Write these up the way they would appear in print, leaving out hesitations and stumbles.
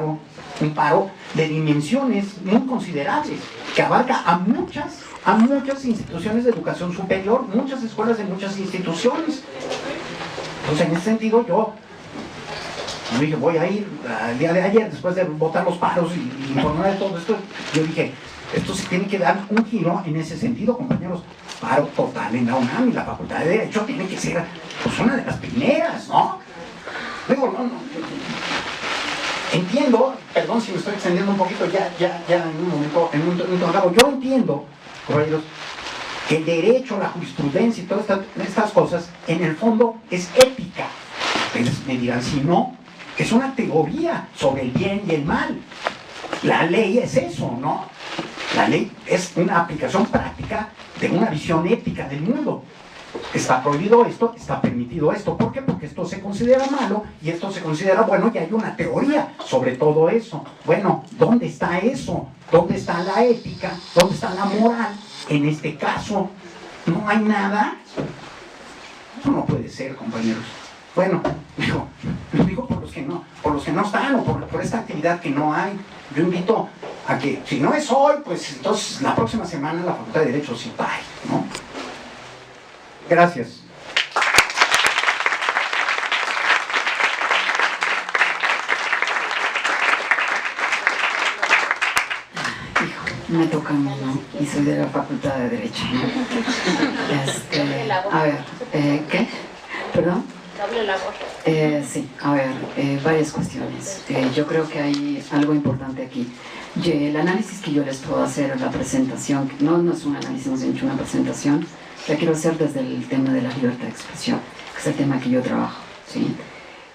un paro de dimensiones muy considerables, que abarca a muchas instituciones de educación superior, muchas escuelas de muchas instituciones. Entonces, en ese sentido, yo dije, voy a ir al día de ayer, después de votar los paros y informar de todo esto, yo dije, esto se tiene que dar un giro en ese sentido, compañeros. Paro total en la UNAM, y la Facultad de Derecho tiene que ser pues una de las primeras, ¿no? Digo, no. Entiendo, perdón si me estoy extendiendo un poquito, ya en un momento acabo. Yo entiendo, caballeros, que el derecho, la jurisprudencia y todas estas cosas, en el fondo es ética. Ustedes me dirán, si no, es una teoría sobre el bien y el mal. La ley es eso, ¿no? La ley es una aplicación práctica de una visión ética del mundo. Está prohibido esto, está permitido esto. ¿Por qué? Porque esto se considera malo y esto se considera bueno, y hay una teoría sobre todo eso. Bueno, ¿dónde está eso? ¿Dónde está la ética? ¿Dónde está la moral? En este caso, no hay nada. Eso no puede ser, compañeros. Bueno, lo digo por los que no están, o por esta actividad que no hay. Yo invito a que, si no es hoy, pues entonces la próxima semana la Facultad de Derecho sí va, ¿no? Gracias. Me toca a mí, ¿no? Y soy de la Facultad de Derecho, ¿no? A ver, ¿qué? ¿Perdón? Doble labor. Sí, a ver, varias cuestiones. Yo creo que hay algo importante aquí. El análisis que yo les puedo hacer, la presentación, no es un análisis, no es una presentación, la quiero hacer desde el tema de la libertad de expresión, que es el tema que yo trabajo, ¿sí?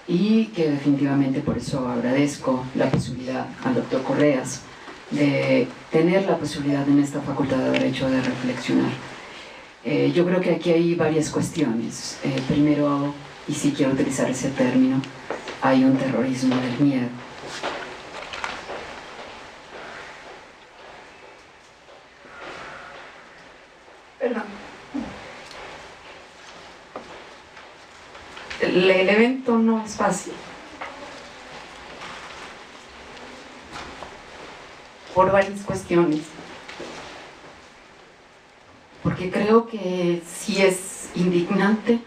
Y que definitivamente por eso agradezco la posibilidad al doctor Correas de tener la posibilidad en esta Facultad de Derecho de reflexionar. Yo creo que aquí hay varias cuestiones. Primero, y sí quiero utilizar ese término, hay un terrorismo del miedo. Perdón. El evento no es fácil. Por varias cuestiones. Porque creo que sí es indignante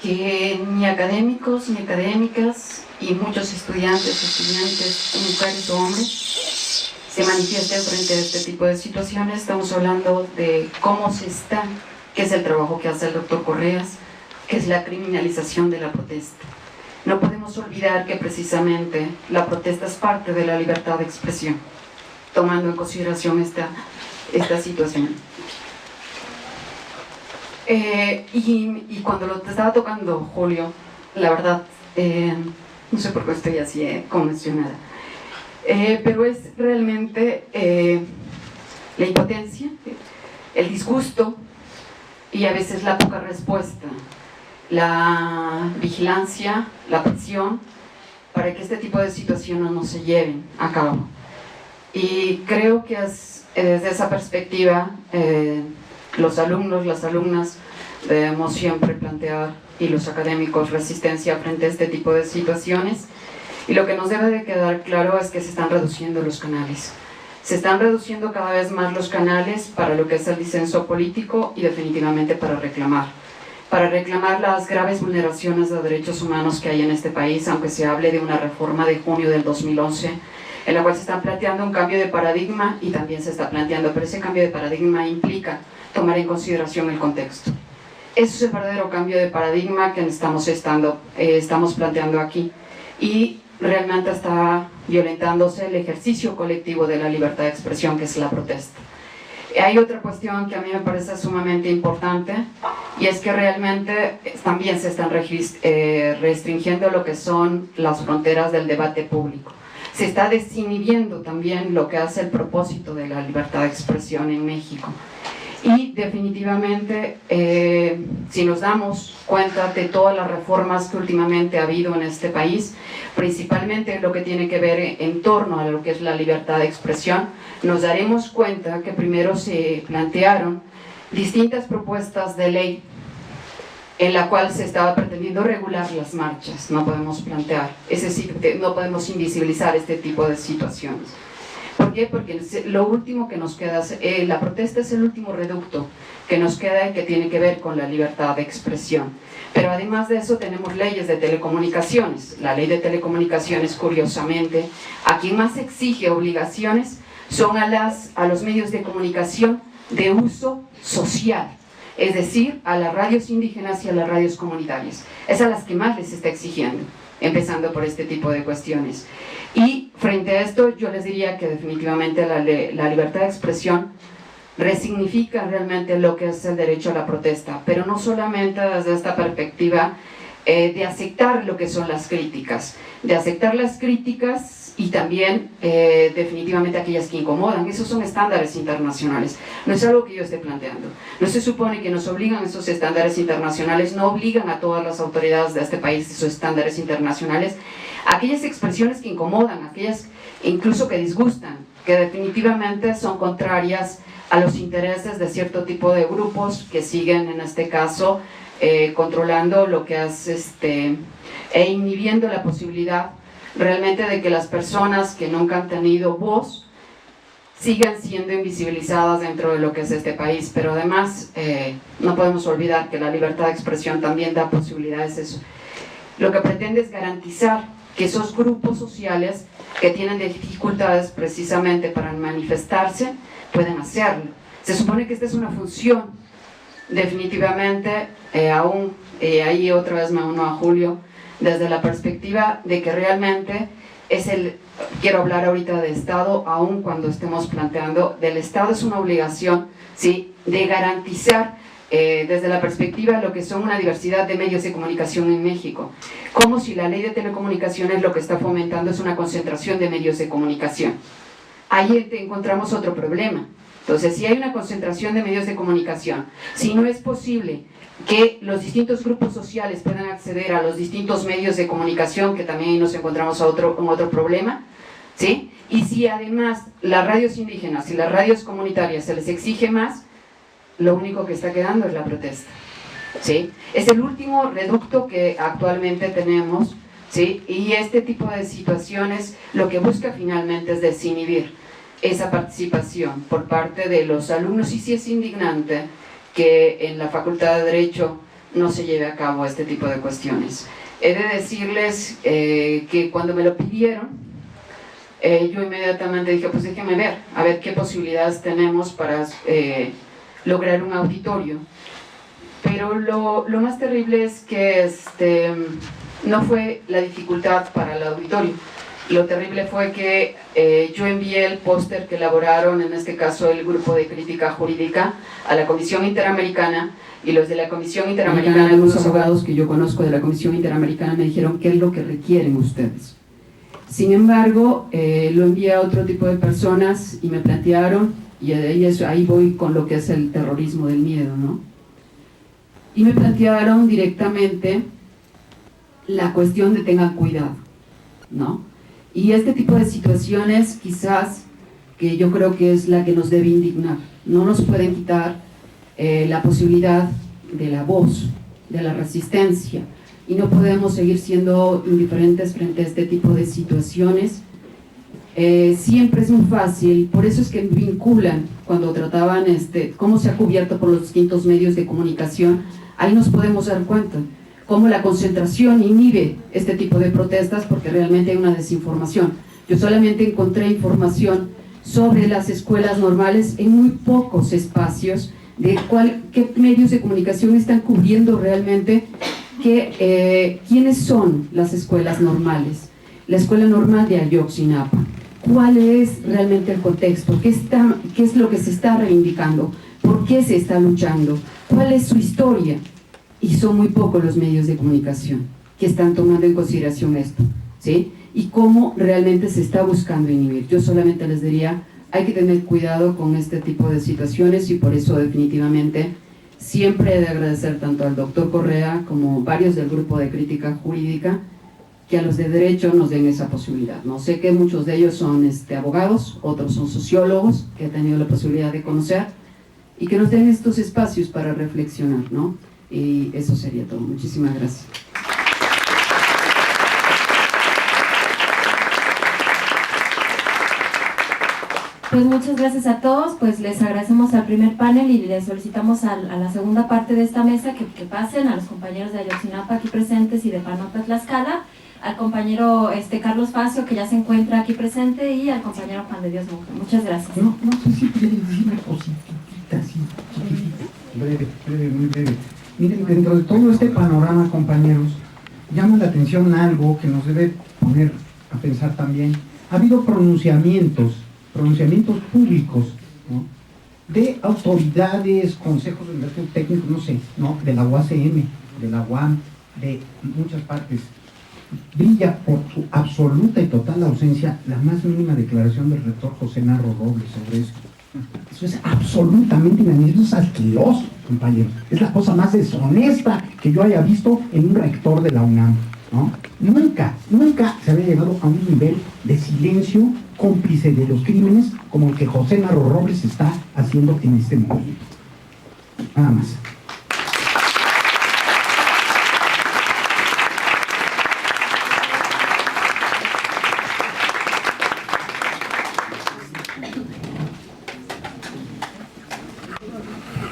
que ni académicos, ni académicas, y muchos estudiantes, mujeres o hombres, se manifiesten frente a este tipo de situaciones. Estamos hablando de cómo se está, que es el trabajo que hace el doctor Correas, que es la criminalización de la protesta. No podemos olvidar que precisamente la protesta es parte de la libertad de expresión, tomando en consideración esta situación. Y cuando lo estaba tocando Julio, la verdad, no sé por qué estoy así conmocionada, pero es realmente la impotencia, el disgusto y a veces la poca respuesta, la vigilancia, la presión para que este tipo de situaciones no se lleven a cabo. Y creo que desde esa perspectiva los alumnos, las alumnas debemos siempre plantear, y los académicos, resistencia frente a este tipo de situaciones. Y lo que nos debe de quedar claro es que se están reduciendo los canales. Se están reduciendo cada vez más los canales para lo que es el disenso político y definitivamente para reclamar las graves vulneraciones de derechos humanos que hay en este país, aunque se hable de una reforma de junio del 2011, en la cual se está planteando un cambio de paradigma, y también se está planteando, pero ese cambio de paradigma implica tomar en consideración el contexto. Ese es el verdadero cambio de paradigma que estamos planteando aquí, y realmente está violentándose el ejercicio colectivo de la libertad de expresión, que es la protesta. Hay otra cuestión que a mí me parece sumamente importante, y es que realmente también se están restringiendo lo que son las fronteras del debate público. Se está desinhibiendo también lo que hace el propósito de la libertad de expresión en México. Y definitivamente, si nos damos cuenta de todas las reformas que últimamente ha habido en este país, principalmente lo que tiene que ver en torno a lo que es la libertad de expresión, nos daremos cuenta que primero se plantearon distintas propuestas de ley en la cual se estaba pretendiendo regular las marchas. No podemos plantear, es decir, no podemos invisibilizar este tipo de situaciones. ¿Por qué? Porque lo último que nos queda, la protesta es el último reducto que nos queda y que tiene que ver con la libertad de expresión. Pero además de eso tenemos leyes de telecomunicaciones. La ley de telecomunicaciones, curiosamente, a quien más exige obligaciones son a los medios de comunicación de uso social, es decir, a las radios indígenas y a las radios comunitarias. Es a las que más les está exigiendo, empezando por este tipo de cuestiones. Y frente a esto yo les diría que definitivamente la libertad de expresión resignifica realmente lo que es el derecho a la protesta, pero no solamente desde esta perspectiva de aceptar lo que son las críticas, de aceptar las críticas y también definitivamente aquellas que incomodan. Esos son estándares internacionales, no es algo que yo esté planteando. No se supone que nos obligan esos estándares internacionales, no obligan a todas las autoridades de este país esos estándares internacionales. Aquellas expresiones que incomodan, aquellas incluso que disgustan, que definitivamente son contrarias a los intereses de cierto tipo de grupos que siguen, en este caso, controlando lo que es e inhibiendo la posibilidad realmente de que las personas que nunca han tenido voz sigan siendo invisibilizadas dentro de lo que es este país. Pero además no podemos olvidar que la libertad de expresión también da posibilidades. Eso lo que pretende es garantizar que esos grupos sociales que tienen dificultades precisamente para manifestarse pueden hacerlo. Se supone que esta es una función definitivamente, aún ahí otra vez me uno a Julio, desde la perspectiva de que realmente quiero hablar ahorita de Estado, aún cuando estemos planteando del Estado, es una obligación, ¿sí?, de garantizar desde la perspectiva de lo que son una diversidad de medios de comunicación en México, como si la ley de telecomunicaciones lo que está fomentando es una concentración de medios de comunicación. Ahí encontramos otro problema. Entonces, si hay una concentración de medios de comunicación, si no es posible que los distintos grupos sociales puedan acceder a los distintos medios de comunicación, que también nos encontramos en otro problema, ¿sí? Y si además las radios indígenas y las radios comunitarias se les exige más, lo único que está quedando es la protesta, ¿sí? Es el último reducto que actualmente tenemos, ¿sí? Y este tipo de situaciones lo que busca finalmente es desinhibir esa participación por parte de los alumnos. Y sí es indignante que en la Facultad de Derecho no se lleve a cabo este tipo de cuestiones. He de decirles que cuando me lo pidieron, yo inmediatamente dije, pues déjenme ver, a ver qué posibilidades tenemos para lograr un auditorio. Pero lo más terrible es que no fue la dificultad para el auditorio. Lo terrible fue que yo envié el póster que elaboraron, en este caso el grupo de crítica jurídica, a la Comisión Interamericana, y los de la Comisión Interamericana, algunos abogados que yo conozco de la Comisión Interamericana, me dijeron qué es lo que requieren ustedes. Sin embargo, lo envié a otro tipo de personas y me plantearon, y ahí voy con lo que es el terrorismo del miedo, ¿no? Y me plantearon directamente la cuestión de tengan cuidado, ¿no? Y este tipo de situaciones quizás que yo creo que es la que nos debe indignar. No nos pueden quitar la posibilidad de la voz, de la resistencia, y no podemos seguir siendo indiferentes frente a este tipo de situaciones. Siempre es muy fácil, por eso es que vinculan cuando trataban cómo se ha cubierto por los distintos medios de comunicación. Ahí nos podemos dar cuenta cómo la concentración inhibe este tipo de protestas, porque realmente hay una desinformación. Yo solamente encontré información sobre las escuelas normales en muy pocos espacios, de qué medios de comunicación están cubriendo realmente quiénes son las escuelas normales. La escuela normal de Ayotzinapa, cuál es realmente el contexto, qué es lo que se está reivindicando, por qué se está luchando, cuál es su historia. Y son muy pocos los medios de comunicación que están tomando en consideración esto, ¿sí? Y cómo realmente se está buscando inhibir. Yo solamente les diría, hay que tener cuidado con este tipo de situaciones, y por eso definitivamente siempre he de agradecer tanto al doctor Correa como varios del grupo de crítica jurídica que a los de derecho nos den esa posibilidad, ¿no? Sé que muchos de ellos son abogados, otros son sociólogos que he tenido la posibilidad de conocer, y que nos den estos espacios para reflexionar, ¿no? Y eso sería todo. Muchísimas gracias. Pues muchas gracias a todos, pues les agradecemos al primer panel y les solicitamos a la segunda parte de esta mesa que pasen a los compañeros de Ayotzinapa aquí presentes y de Panota Tlaxcala, al compañero Carlos Facio, que ya se encuentra aquí presente, y al compañero Juan de Dios Monge. Muchas gracias. No sé si puede decir una cosita así, chiquitita, muy breve. Miren, dentro de todo este panorama, compañeros, llama la atención algo que nos debe poner a pensar también. Ha habido pronunciamientos públicos, ¿no?, de autoridades, consejos de técnicos, no sé, ¿no?, de la UACM, de la UAM, de muchas partes. Brilla por su absoluta y total ausencia la más mínima declaración del rector José Narro Robles sobre eso. Eso es absolutamente inadmisible, eso es asqueroso, compañeros. Es la cosa más deshonesta que yo haya visto en un rector de la UNAM, ¿no? Nunca se había llegado a un nivel de silencio cómplice de los crímenes como el que José Narro Robles está haciendo en este momento. Nada más.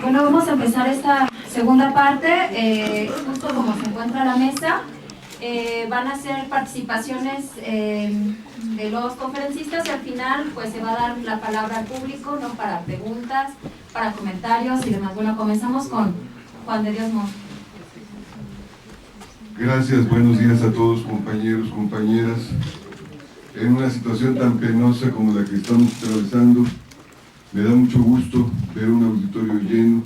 Bueno, vamos a empezar esta segunda parte, justo como se encuentra la mesa. Van a ser participaciones de los conferencistas y al final pues se va a dar la palabra al público, ¿no?, para preguntas, para comentarios y demás. Bueno, comenzamos con Juan de Dios Monge. Gracias, buenos días a todos, compañeros, compañeras. En una situación tan penosa como la que estamos atravesando, me da mucho gusto ver un auditorio lleno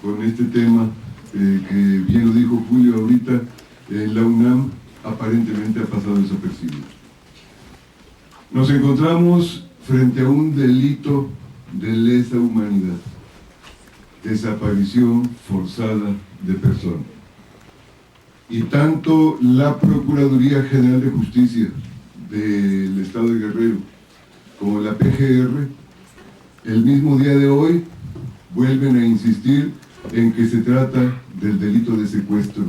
con este tema que bien lo dijo Julio ahorita. En la UNAM aparentemente ha pasado desapercibido. Nos encontramos frente a un delito de lesa humanidad, desaparición forzada de personas. Y tanto la Procuraduría General de Justicia del Estado de Guerrero como la PGR, el mismo día de hoy, vuelven a insistir en que se trata del delito de secuestro,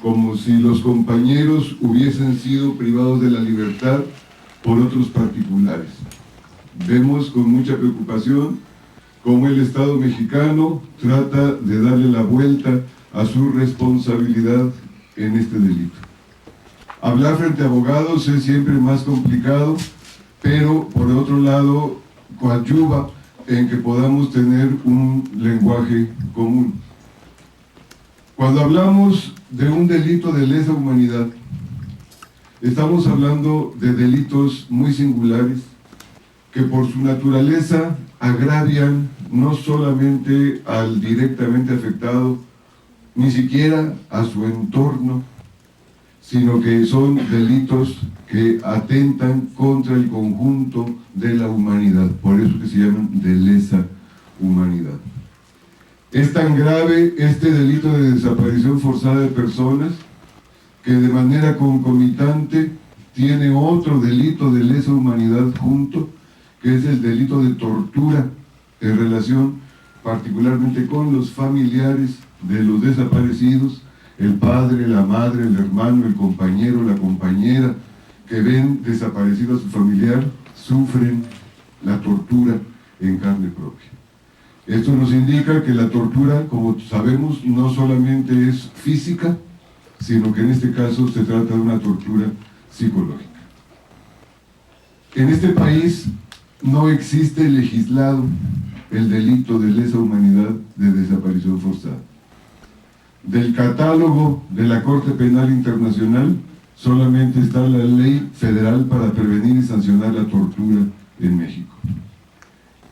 como si los compañeros hubiesen sido privados de la libertad por otros particulares. Vemos con mucha preocupación cómo el Estado mexicano trata de darle la vuelta a su responsabilidad en este delito. Hablar frente a abogados es siempre más complicado, pero por otro lado coadyuva en que podamos tener un lenguaje común. Cuando hablamos de un delito de lesa humanidad, estamos hablando de delitos muy singulares que por su naturaleza agravian no solamente al directamente afectado, ni siquiera a su entorno, sino que son delitos que atentan contra el conjunto de la humanidad, por eso que se llaman de lesa humanidad. Es tan grave este delito de desaparición forzada de personas que de manera concomitante tiene otro delito de lesa humanidad junto, que es el delito de tortura en relación particularmente con los familiares de los desaparecidos, el padre, la madre, el hermano, el compañero, la compañera, que ven desaparecido a su familiar, sufren la tortura en carne propia. Esto nos indica que la tortura, como sabemos, no solamente es física, sino que en este caso se trata de una tortura psicológica. En este país no existe legislado el delito de lesa humanidad de desaparición forzada. Del catálogo de la Corte Penal Internacional solamente está la ley federal para prevenir y sancionar la tortura en México.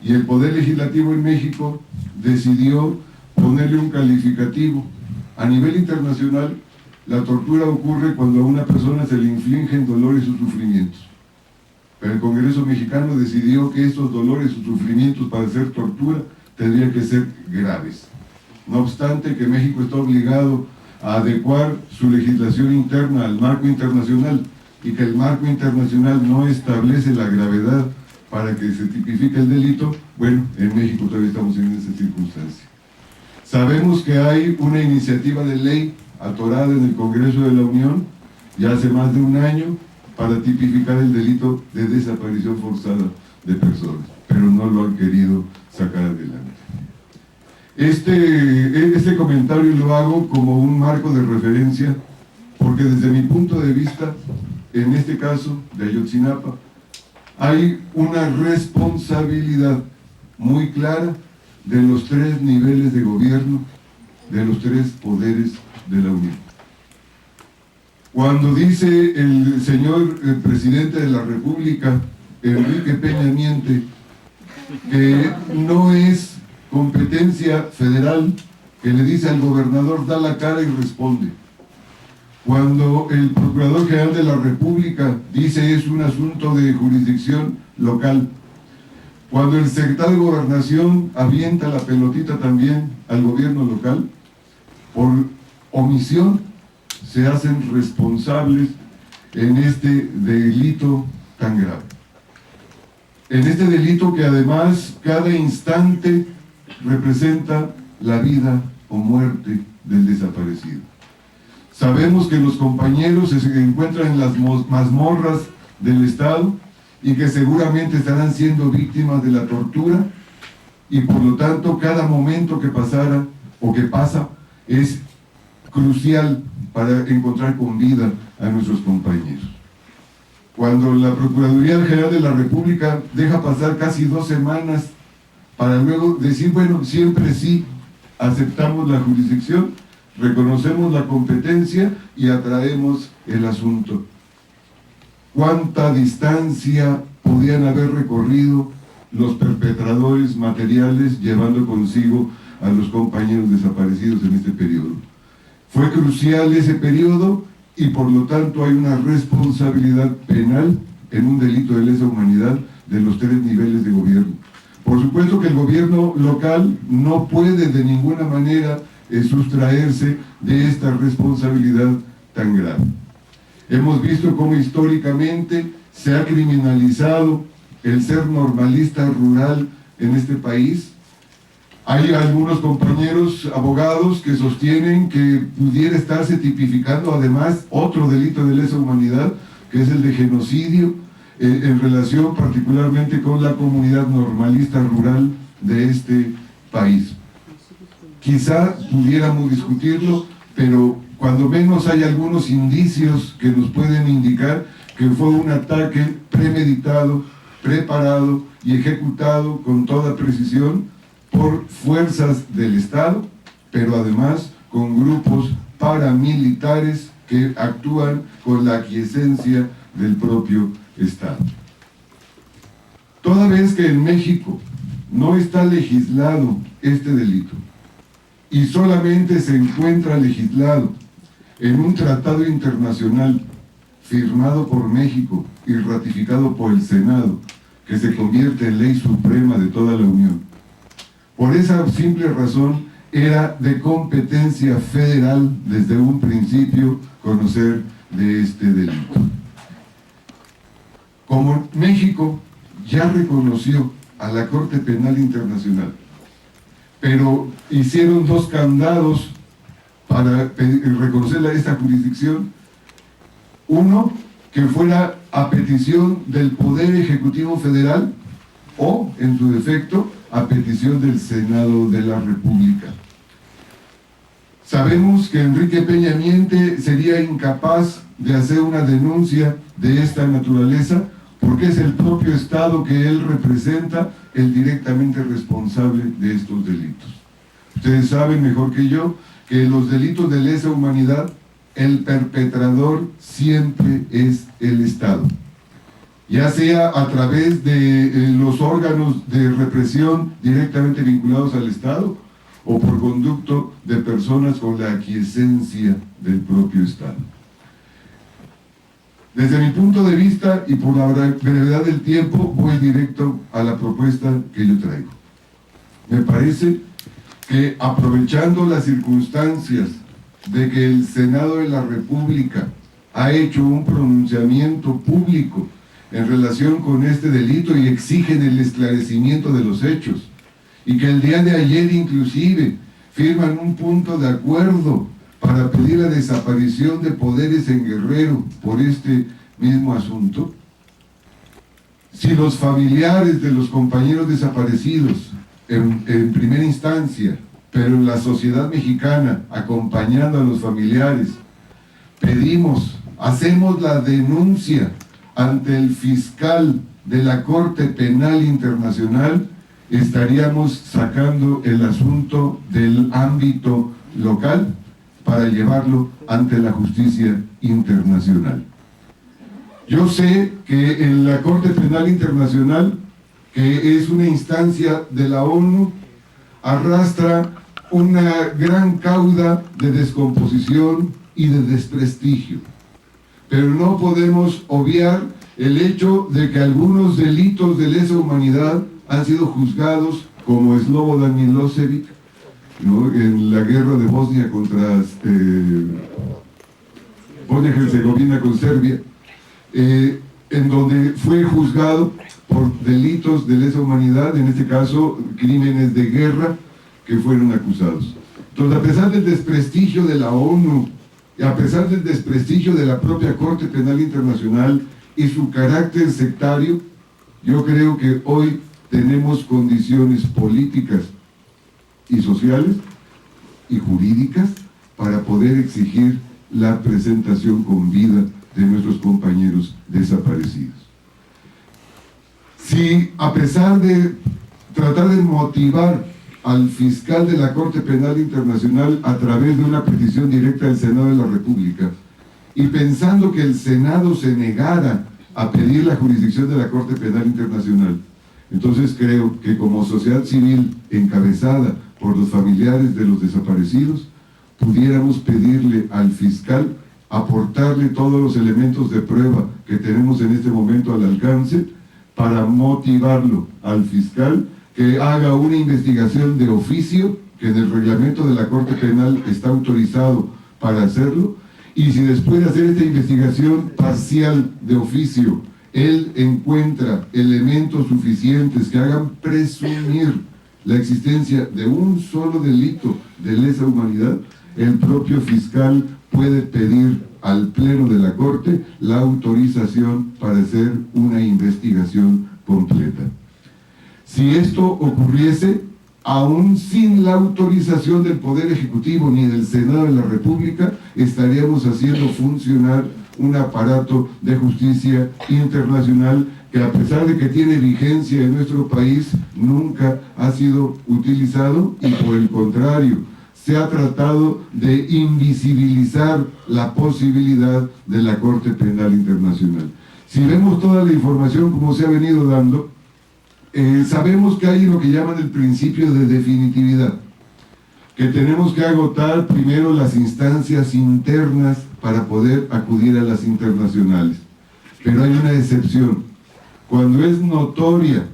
Y el Poder Legislativo en México decidió ponerle un calificativo. A nivel internacional, la tortura ocurre cuando a una persona se le infligen dolores o sufrimientos. Pero el Congreso mexicano decidió que estos dolores o sufrimientos para ser tortura tendrían que ser graves. No obstante que México está obligado a adecuar su legislación interna al marco internacional y que el marco internacional no establece la gravedad para que se tipifique el delito, bueno, en México todavía estamos en esa circunstancia. Sabemos que hay una iniciativa de ley atorada en el Congreso de la Unión ya hace más de un año para tipificar el delito de desaparición forzada de personas, pero no lo han querido sacar adelante. Este comentario lo hago como un marco de referencia porque desde mi punto de vista, en este caso de Ayotzinapa, hay una responsabilidad muy clara de los 3 niveles de gobierno, de los 3 poderes de la Unión. Cuando dice el señor presidente de la República, Enrique Peña Nieto, que no es competencia federal, que le dice al gobernador, da la cara y responde. Cuando el Procurador General de la República dice es un asunto de jurisdicción local. Cuando el secretario de Gobernación avienta la pelotita también al gobierno local, por omisión se hacen responsables en este delito tan grave. En este delito que además cada instante representa la vida o muerte del desaparecido. Sabemos que los compañeros se encuentran en las mazmorras del Estado y que seguramente estarán siendo víctimas de la tortura y por lo tanto cada momento que pasara o que pasa es crucial para encontrar con vida a nuestros compañeros. Cuando la Procuraduría General de la República deja pasar casi 2 semanas para luego decir, bueno, siempre sí aceptamos la jurisdicción, reconocemos la competencia y atraemos el asunto. ¿Cuánta distancia podían haber recorrido los perpetradores materiales llevando consigo a los compañeros desaparecidos en este periodo? Fue crucial ese periodo y por lo tanto hay una responsabilidad penal en un delito de lesa humanidad de los 3 niveles de gobierno. Por supuesto que el gobierno local no puede de ninguna manera sustraerse de esta responsabilidad tan grave. Hemos visto cómo históricamente se ha criminalizado el ser normalista rural en este país. Hay algunos compañeros abogados que sostienen que pudiera estarse tipificando además otro delito de lesa humanidad, que es el de genocidio, en relación particularmente con la comunidad normalista rural de este país. Quizá pudiéramos discutirlo, pero cuando menos hay algunos indicios que nos pueden indicar que fue un ataque premeditado, preparado y ejecutado con toda precisión por fuerzas del Estado, pero además con grupos paramilitares que actúan con la aquiescencia del propio Estado. Toda vez que en México no está legislado este delito y solamente se encuentra legislado en un tratado internacional firmado por México y ratificado por el Senado, que se convierte en ley suprema de toda la Unión, por esa simple razón era de competencia federal desde un principio conocer de este delito. Como México ya reconoció a la Corte Penal Internacional, pero hicieron 2 candados para reconocer esta jurisdicción. Uno, que fuera a petición del Poder Ejecutivo Federal o, en su defecto, a petición del Senado de la República. Sabemos que Enrique Peña Nieto sería incapaz de hacer una denuncia de esta naturaleza porque es el propio Estado que él representa el directamente responsable de estos delitos. Ustedes saben mejor que yo que los delitos de lesa humanidad, el perpetrador siempre es el Estado, ya sea a través de los órganos de represión directamente vinculados al Estado o por conducto de personas con la aquiescencia del propio Estado. Desde mi punto de vista y por la brevedad del tiempo, voy directo a la propuesta que yo traigo. Me parece que aprovechando las circunstancias de que el Senado de la República ha hecho un pronunciamiento público en relación con este delito y exigen el esclarecimiento de los hechos, y que el día de ayer inclusive firman un punto de acuerdo para pedir la desaparición de poderes en Guerrero por este mismo asunto? Si los familiares de los compañeros desaparecidos, en primera instancia, pero en la sociedad mexicana, acompañando a los familiares, hacemos la denuncia ante el fiscal de la Corte Penal Internacional, estaríamos sacando el asunto del ámbito local para llevarlo ante la justicia internacional. Yo sé que en la Corte Penal Internacional, que es una instancia de la ONU, arrastra una gran cauda de descomposición y de desprestigio. Pero no podemos obviar el hecho de que algunos delitos de lesa humanidad han sido juzgados, como Slobodan Milosevic, ¿no?, en la guerra de Bosnia contra Bosnia-Herzegovina con Serbia, en donde fue juzgado por delitos de lesa humanidad, en este caso crímenes de guerra, que fueron acusados. Entonces, a pesar del desprestigio de la ONU, y a pesar del desprestigio de la propia Corte Penal Internacional y su carácter sectario, yo creo que hoy tenemos condiciones políticas y sociales y jurídicas para poder exigir la presentación con vida de nuestros compañeros desaparecidos. Si a pesar de tratar de motivar al fiscal de la Corte Penal Internacional a través de una petición directa del Senado de la República, y pensando que el Senado se negara a pedir la jurisdicción de la Corte Penal Internacional, entonces creo que como sociedad civil encabezada por los familiares de los desaparecidos, pudiéramos pedirle al fiscal aportarle todos los elementos de prueba que tenemos en este momento al alcance para motivarlo al fiscal que haga una investigación de oficio, que en el reglamento de la Corte Penal está autorizado para hacerlo, y si después de hacer esta investigación parcial de oficio, él encuentra elementos suficientes que hagan presumir la existencia de un solo delito de lesa humanidad, el propio fiscal puede pedir al Pleno de la Corte la autorización para hacer una investigación completa. Si esto ocurriese, aún sin la autorización del Poder Ejecutivo ni del Senado de la República, estaríamos haciendo funcionar un aparato de justicia internacional que, a pesar de que tiene vigencia en nuestro país, nunca ha sido utilizado y, por el contrario, se ha tratado de invisibilizar la posibilidad de la Corte Penal Internacional. Si vemos toda la información como se ha venido dando, sabemos que hay lo que llaman el principio de definitividad, que tenemos que agotar primero las instancias internas para poder acudir a las internacionales. Pero hay una excepción. Cuando es notoria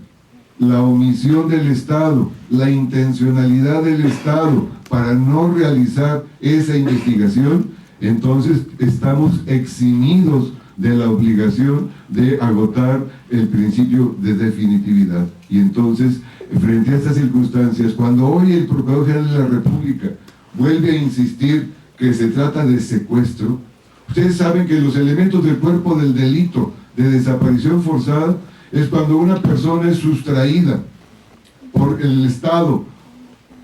la omisión del Estado, la intencionalidad del Estado para no realizar esa investigación, entonces estamos eximidos de la obligación de agotar el principio de definitividad. Y entonces, frente a estas circunstancias, cuando hoy el Procurador General de la República vuelve a insistir que se trata de secuestro, ustedes saben que los elementos del cuerpo del delito de desaparición forzada es cuando una persona es sustraída por el Estado,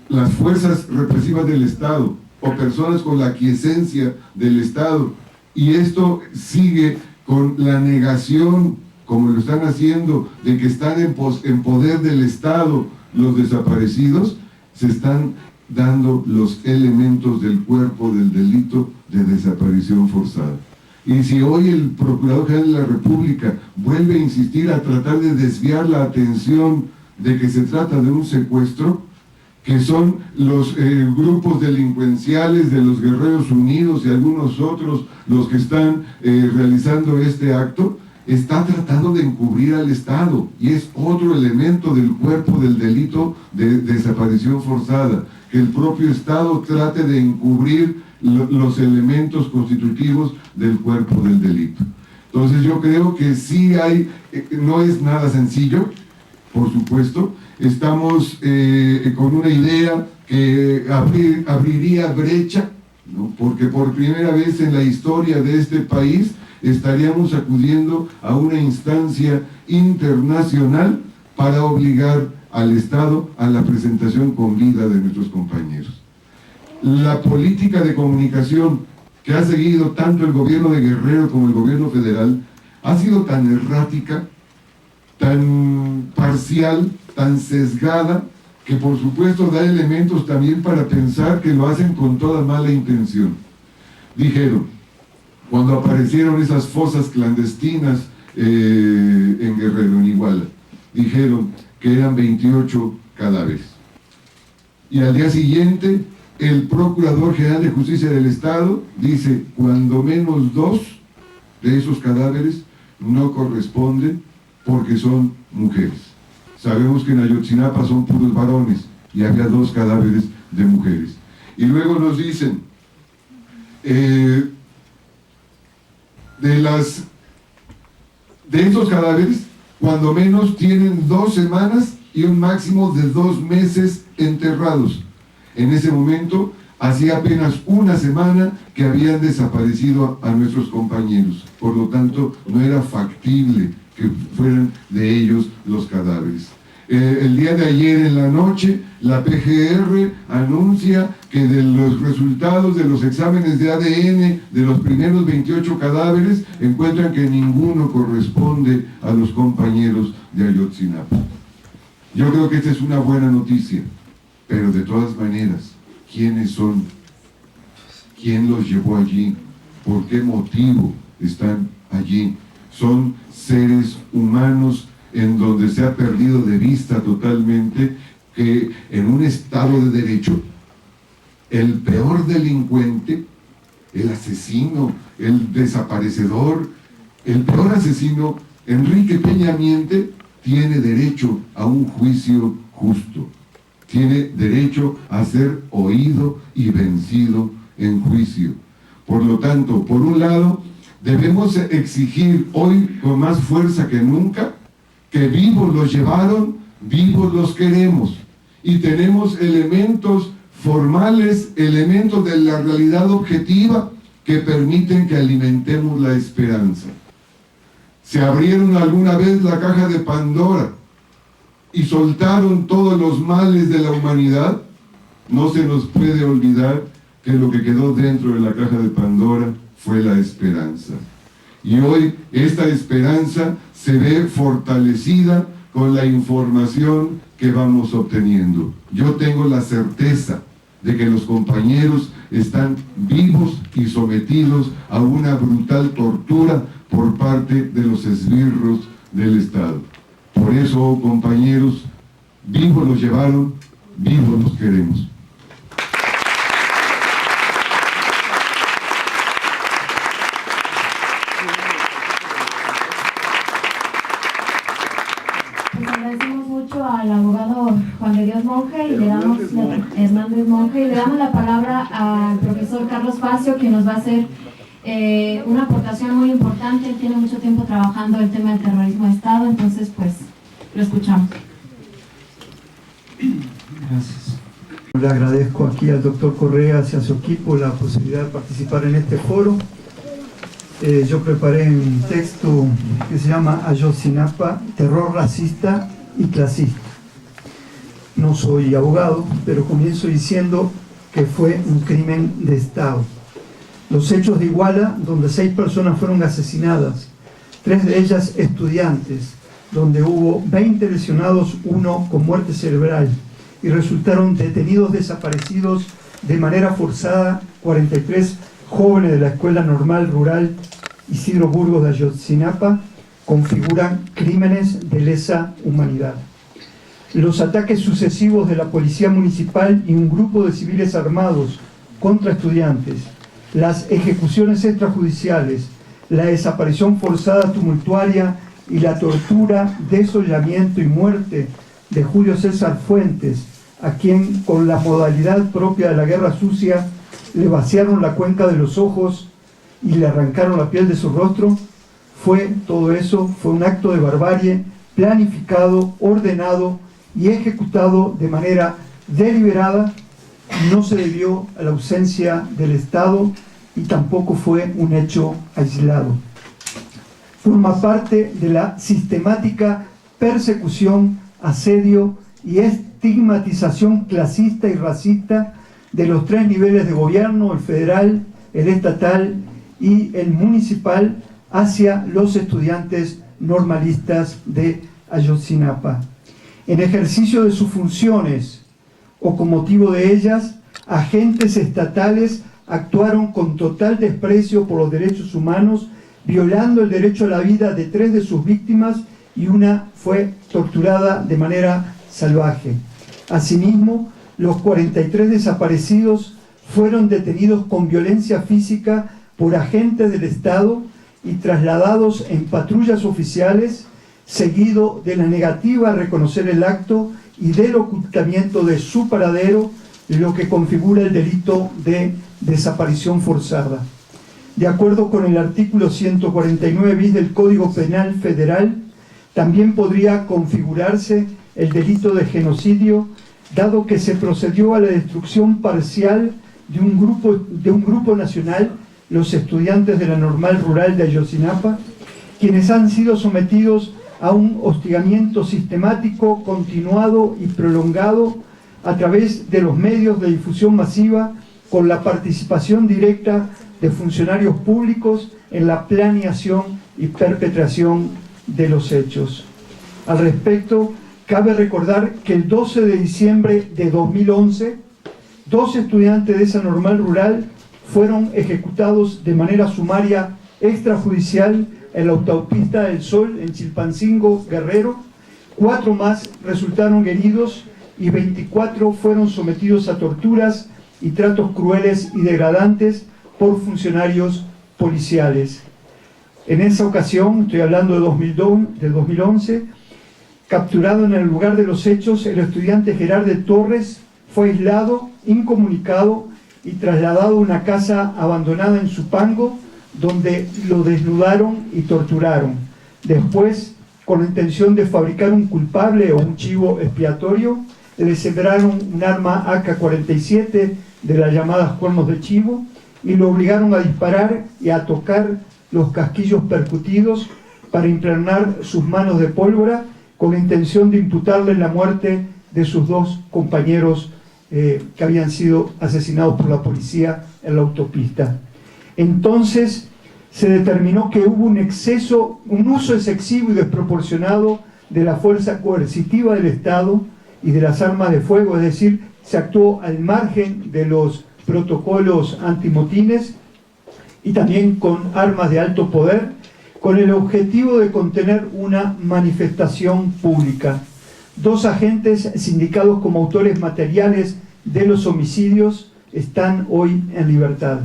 las fuerzas represivas del Estado, o personas con la aquiescencia del Estado, y esto sigue con la negación, como lo están haciendo, de que están en poder del Estado los desaparecidos. Se están dando los elementos del cuerpo del delito de desaparición forzada. Y si hoy el Procurador General de la República vuelve a insistir a tratar de desviar la atención de que se trata de un secuestro, que son los grupos delincuenciales de los Guerreros Unidos y algunos otros los que están realizando este acto, está tratando de encubrir al Estado, y es otro elemento del cuerpo del delito de desaparición forzada, que el propio Estado trate de encubrir los elementos constitutivos del cuerpo del delito. Entonces yo creo que sí hay, no es nada sencillo, por supuesto. Estamos con una idea que abriría brecha, ¿no? Porque por primera vez en la historia de este país estaríamos acudiendo a una instancia internacional para obligar al Estado a la presentación con vida de nuestros compañeros. La política de comunicación que ha seguido tanto el gobierno de Guerrero como el gobierno federal ha sido tan errática, tan parcial, tan sesgada, que por supuesto da elementos también para pensar que lo hacen con toda mala intención. Dijeron, cuando aparecieron esas fosas clandestinas en Guerrero, en Iguala, dijeron que eran 28 cadáveres. Y al día siguiente, el Procurador General de Justicia del Estado dice, cuando menos 2 de esos cadáveres no corresponden porque son mujeres. Sabemos que en Ayotzinapa son puros varones y había 2 cadáveres de mujeres. Y luego nos dicen, de estos cadáveres, cuando menos tienen 2 semanas y un máximo de 2 meses enterrados. En ese momento, hacía apenas una semana que habían desaparecido a nuestros compañeros. Por lo tanto, no era factible que fueran de ellos los cadáveres. El día de ayer en la noche, la PGR anuncia que de los resultados de los exámenes de ADN de los primeros 28 cadáveres, encuentran que ninguno corresponde a los compañeros de Ayotzinapa. Yo creo que esta es una buena noticia, pero de todas maneras, ¿quiénes son? ¿Quién los llevó allí? ¿Por qué motivo están allí? Son seres humanos en donde se ha perdido de vista totalmente que en un Estado de Derecho, el peor delincuente, el asesino, el desaparecedor, el peor asesino, Enrique Peña Miente, tiene derecho a un juicio justo. Tiene derecho a ser oído y vencido en juicio. Por lo tanto, por un lado, debemos exigir hoy con más fuerza que nunca que vivos los llevaron, vivos los queremos. Y tenemos elementos formales, elementos de la realidad objetiva que permiten que alimentemos la esperanza. Se abrieron alguna vez la caja de Pandora y soltaron todos los males de la humanidad. No se nos puede olvidar que lo que quedó dentro de la caja de Pandora fue la esperanza. Y hoy esta esperanza se ve fortalecida con la información que vamos obteniendo. Yo tengo la certeza de que los compañeros están vivos y sometidos a una brutal tortura por parte de los esbirros del Estado. Por eso, compañeros, vivos los llevaron, vivos los queremos. Agradecemos mucho al abogado Juan de Dios Monge y Hernández Monge, y le damos la palabra al profesor Carlos Facio, que nos va a hacer una aportación muy importante. Él tiene mucho tiempo trabajando el tema del terrorismo de Estado, entonces pues lo escuchamos. Gracias. Le agradezco aquí al doctor Correa y a su equipo la posibilidad de participar en este foro. Yo preparé un texto que se llama Ayotzinapa, terror racista y clasista. No soy abogado, pero comienzo diciendo que fue un crimen de Estado. Los hechos de Iguala, donde 6 personas fueron asesinadas, 3 de ellas estudiantes, donde hubo 20 lesionados, 1 con muerte cerebral, y resultaron detenidos desaparecidos de manera forzada 43 jóvenes de la Escuela Normal Rural Isidro Burgos de Ayotzinapa, configuran crímenes de lesa humanidad. Los ataques sucesivos de la Policía Municipal y un grupo de civiles armados contra estudiantes, las ejecuciones extrajudiciales, la desaparición forzada tumultuaria y la tortura, desollamiento y muerte de Julio César Fuentes, a quien con la modalidad propia de la guerra sucia le vaciaron la cuenca de los ojos y le arrancaron la piel de su rostro, todo eso fue un acto de barbarie planificado, ordenado y ejecutado de manera deliberada no se debió a la ausencia del Estado y tampoco fue un hecho aislado. Forma parte de la sistemática persecución, asedio y estigmatización clasista y racista de los tres niveles de gobierno, el federal, el estatal y el municipal, hacia los estudiantes normalistas de Ayotzinapa. En ejercicio de sus funciones o con motivo de ellas, agentes estatales actuaron con total desprecio por los derechos humanos, violando el derecho a la vida de 3 de sus víctimas y una fue torturada de manera salvaje. Asimismo, los 43 desaparecidos fueron detenidos con violencia física por agentes del Estado y trasladados en patrullas oficiales, seguido de la negativa a reconocer el acto y del ocultamiento de su paradero, lo que configura el delito de desaparición forzada. De acuerdo con el artículo 149 bis del Código Penal Federal, también podría configurarse el delito de genocidio, dado que se procedió a la destrucción parcial de un grupo nacional, los estudiantes de la Normal Rural de Ayotzinapa, quienes han sido sometidos a un hostigamiento sistemático, continuado y prolongado a través de los medios de difusión masiva, con la participación directa de funcionarios públicos en la planeación y perpetración de los hechos. Al respecto, cabe recordar que el 12 de diciembre de 2011, 2 estudiantes de esa Normal Rural fueron ejecutados de manera sumaria extrajudicial en la autopista del Sol, en Chilpancingo, Guerrero. 4 más resultaron heridos y 24 fueron sometidos a torturas y tratos crueles y degradantes por funcionarios policiales. En esa ocasión, estoy hablando de 2011, capturado en el lugar de los hechos, el estudiante Gerardo Torres fue aislado, incomunicado y trasladado a una casa abandonada en Supango, donde lo desnudaron y torturaron. Después, con la intención de fabricar un culpable o un chivo expiatorio, le sembraron un arma AK-47 de las llamadas cuernos de chivo y lo obligaron a disparar y a tocar los casquillos percutidos para impregnar sus manos de pólvora, con la intención de imputarle la muerte de sus 2 compañeros que habían sido asesinados por la policía en la autopista. Entonces se determinó que hubo un uso excesivo y desproporcionado de la fuerza coercitiva del Estado y de las armas de fuego, es decir, se actuó al margen de los protocolos antimotines y también con armas de alto poder, con el objetivo de contener una manifestación pública. 2 agentes sindicados como autores materiales de los homicidios están hoy en libertad.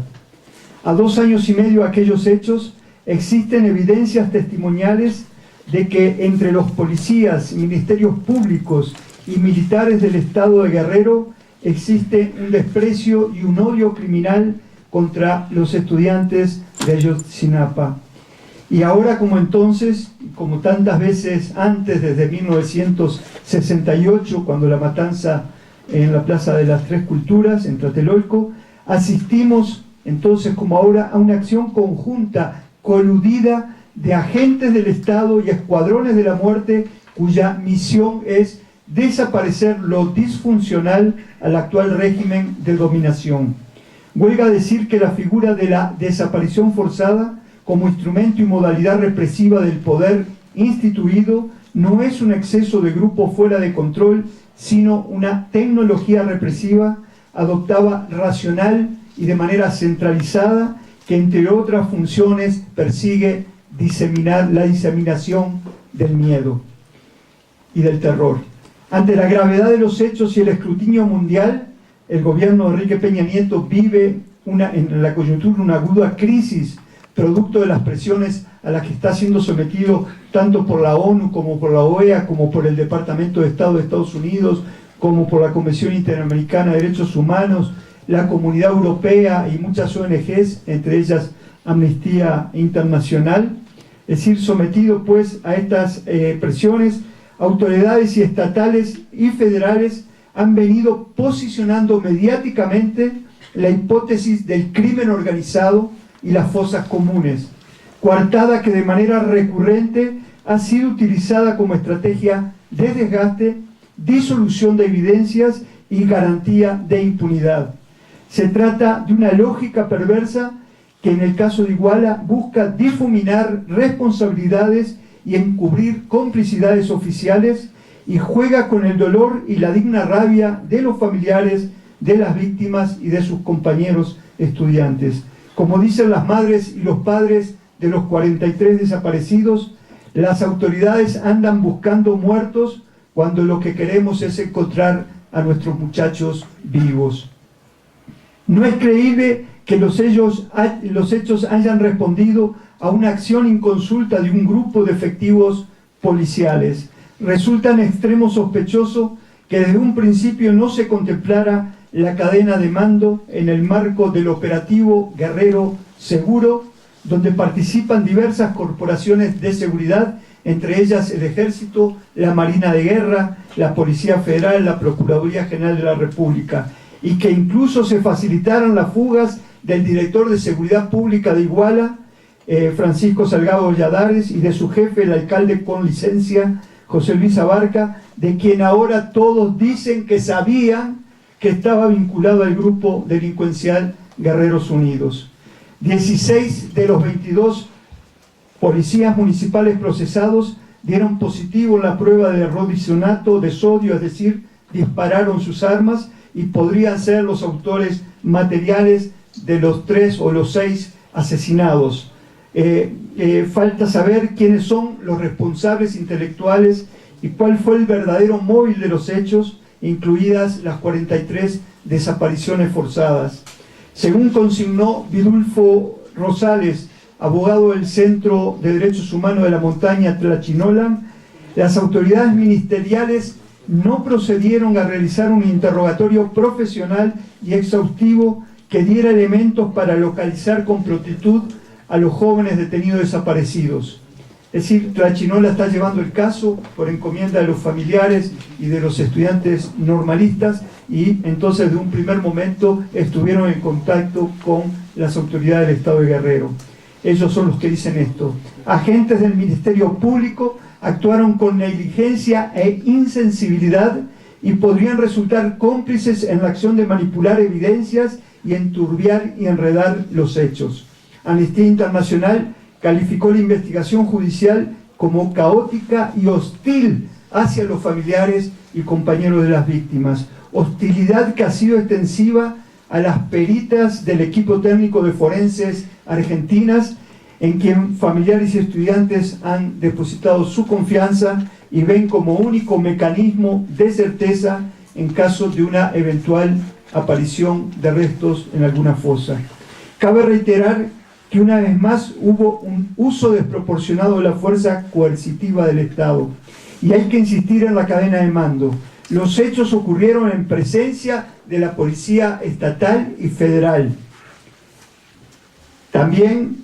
A 2 años y medio de aquellos hechos, existen evidencias testimoniales de que entre los policías, ministerios públicos y militares del Estado de Guerrero existe un desprecio y un odio criminal contra los estudiantes de Ayotzinapa. Y ahora como entonces, como tantas veces antes, desde 1968, cuando la matanza en la Plaza de las Tres Culturas, en Tlatelolco, asistimos entonces como ahora a una acción conjunta, coludida, de agentes del Estado y escuadrones de la muerte, cuya misión es desaparecer lo disfuncional al actual régimen de dominación. Huelga decir que la figura de la desaparición forzada como instrumento y modalidad represiva del poder instituido no es un exceso de grupo fuera de control, sino una tecnología represiva adoptada racional y de manera centralizada, que entre otras funciones persigue la diseminación del miedo y del terror. Ante la gravedad de los hechos y el escrutinio mundial, el gobierno de Enrique Peña Nieto vive en la coyuntura una aguda crisis, producto de las presiones a las que está siendo sometido tanto por la ONU como por la OEA, como por el Departamento de Estado de Estados Unidos, como por la Convención Interamericana de Derechos Humanos, la Comunidad Europea y muchas ONGs, entre ellas Amnistía Internacional. Es decir, sometido pues a estas presiones, autoridades y estatales y federales han venido posicionando mediáticamente la hipótesis del crimen organizado y las fosas comunes, coartada que de manera recurrente ha sido utilizada como estrategia de desgaste, disolución de evidencias y garantía de impunidad. Se trata de una lógica perversa que en el caso de Iguala busca difuminar responsabilidades y encubrir complicidades oficiales y juega con el dolor y la digna rabia de los familiares de las víctimas y de sus compañeros estudiantes. Como dicen las madres y los padres de los 43 desaparecidos, las autoridades andan buscando muertos cuando lo que queremos es encontrar a nuestros muchachos vivos. No es creíble que los hechos hayan respondido a una acción inconsulta de un grupo de efectivos policiales. Resulta en extremo sospechoso que desde un principio no se contemplara la cadena de mando en el marco del operativo Guerrero Seguro, donde participan diversas corporaciones de seguridad, entre ellas el Ejército, la Marina de Guerra, la Policía Federal, la Procuraduría General de la República, y que incluso se facilitaron las fugas del director de Seguridad Pública de Iguala, Francisco Salgado Valladares, y de su jefe, el alcalde con licencia, José Luis Abarca, de quien ahora todos dicen que sabían que estaba vinculado al grupo delincuencial Guerreros Unidos. 16 de los 22 policías municipales procesados dieron positivo en la prueba de rodicionato de sodio, es decir, dispararon sus armas y podrían ser los autores materiales de los 3 o los 6 asesinados. Falta saber quiénes son los responsables intelectuales y cuál fue el verdadero móvil de los hechos, incluidas las 43 desapariciones forzadas. Según consignó Vidulfo Rosales, abogado del Centro de Derechos Humanos de la Montaña Tlachinolan, las autoridades ministeriales no procedieron a realizar un interrogatorio profesional y exhaustivo que diera elementos para localizar con prontitud a los jóvenes detenidos desaparecidos. Es decir, Tlachinola está llevando el caso por encomienda de los familiares y de los estudiantes normalistas, y entonces de un primer momento estuvieron en contacto con las autoridades del Estado de Guerrero. Ellos son los que dicen esto. Agentes del Ministerio Público actuaron con negligencia e insensibilidad y podrían resultar cómplices en la acción de manipular evidencias y enturbiar y enredar los hechos. Amnistía Internacional calificó la investigación judicial como caótica y hostil hacia los familiares y compañeros de las víctimas. Hostilidad que ha sido extensiva a las peritas del equipo técnico de forenses argentinas, en quien familiares y estudiantes han depositado su confianza y ven como único mecanismo de certeza en caso de una eventual aparición de restos en alguna fosa. Cabe reiterar que una vez más hubo un uso desproporcionado de la fuerza coercitiva del Estado, y hay que insistir en la cadena de mando. Los hechos ocurrieron en presencia de la Policía Estatal y Federal. También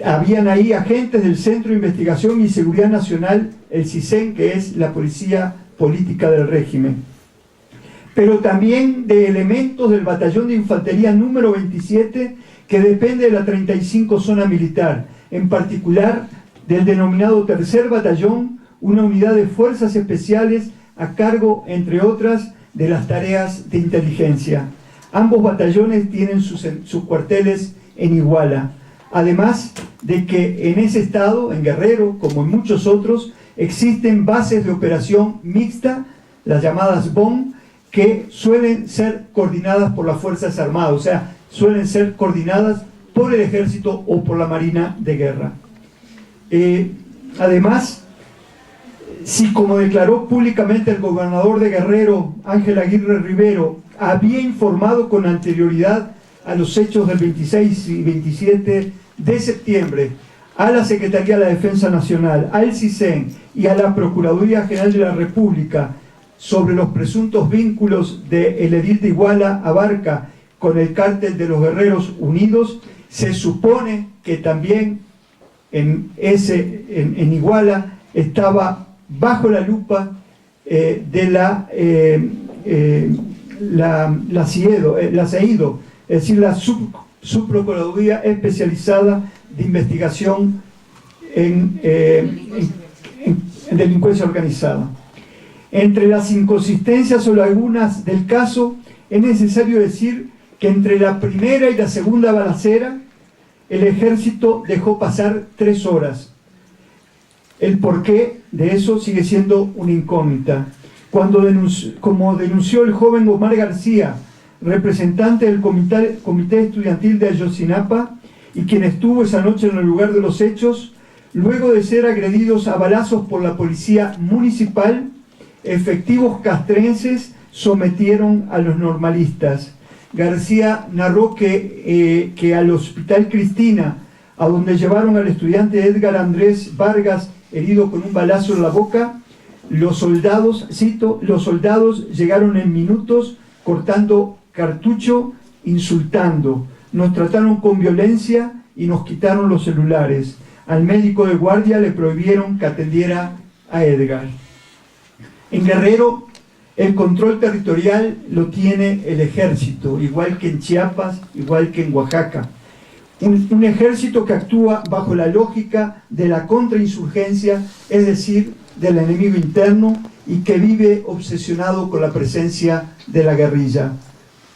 habían ahí agentes del Centro de Investigación y Seguridad Nacional, el CISEN, que es la Policía Política del régimen, pero también de elementos del Batallón de Infantería número 27, que depende de la 35 Zona Militar, en particular del denominado Tercer Batallón, una unidad de fuerzas especiales a cargo, entre otras, de las tareas de inteligencia. Ambos batallones tienen sus cuarteles en Iguala, además de que en ese estado, en Guerrero, como en muchos otros, existen bases de operación mixta, las llamadas BOM, que suelen ser coordinadas por las Fuerzas Armadas, o sea, suelen ser coordinadas por el Ejército o por la Marina de Guerra. Además, si como declaró públicamente el gobernador de Guerrero, Ángel Aguirre Rivero, había informado con anterioridad a los hechos del 26 y 27 de septiembre a la Secretaría de la Defensa Nacional, al CISEN y a la Procuraduría General de la República sobre los presuntos vínculos del edil de Iguala, Abarca, con el cártel de los Guerreros Unidos, se supone que también en Iguala estaba bajo la lupa de la CEIDO, es decir, la Subprocuraduría Especializada de Investigación en Delincuencia Organizada. Entre las inconsistencias o lagunas del caso, es necesario decir que entre la primera y la segunda balacera, el ejército dejó pasar 3 horas. El porqué de eso sigue siendo una incógnita. Como denunció el joven Omar García, representante del comité estudiantil de Ayotzinapa, y quien estuvo esa noche en el lugar de los hechos, luego de ser agredidos a balazos por la policía municipal, efectivos castrenses sometieron a los normalistas. García narró que al Hospital Cristina, a donde llevaron al estudiante Edgar Andrés Vargas herido con un balazo en la boca, los soldados, cito, los soldados llegaron en minutos cortando cartucho, insultando. Nos trataron con violencia y nos quitaron los celulares. Al médico de guardia le prohibieron que atendiera a Edgar. En Guerrero, el control territorial lo tiene el ejército, igual que en Chiapas, igual que en Oaxaca. Un ejército que actúa bajo la lógica de la contrainsurgencia, es decir, del enemigo interno, y que vive obsesionado con la presencia de la guerrilla.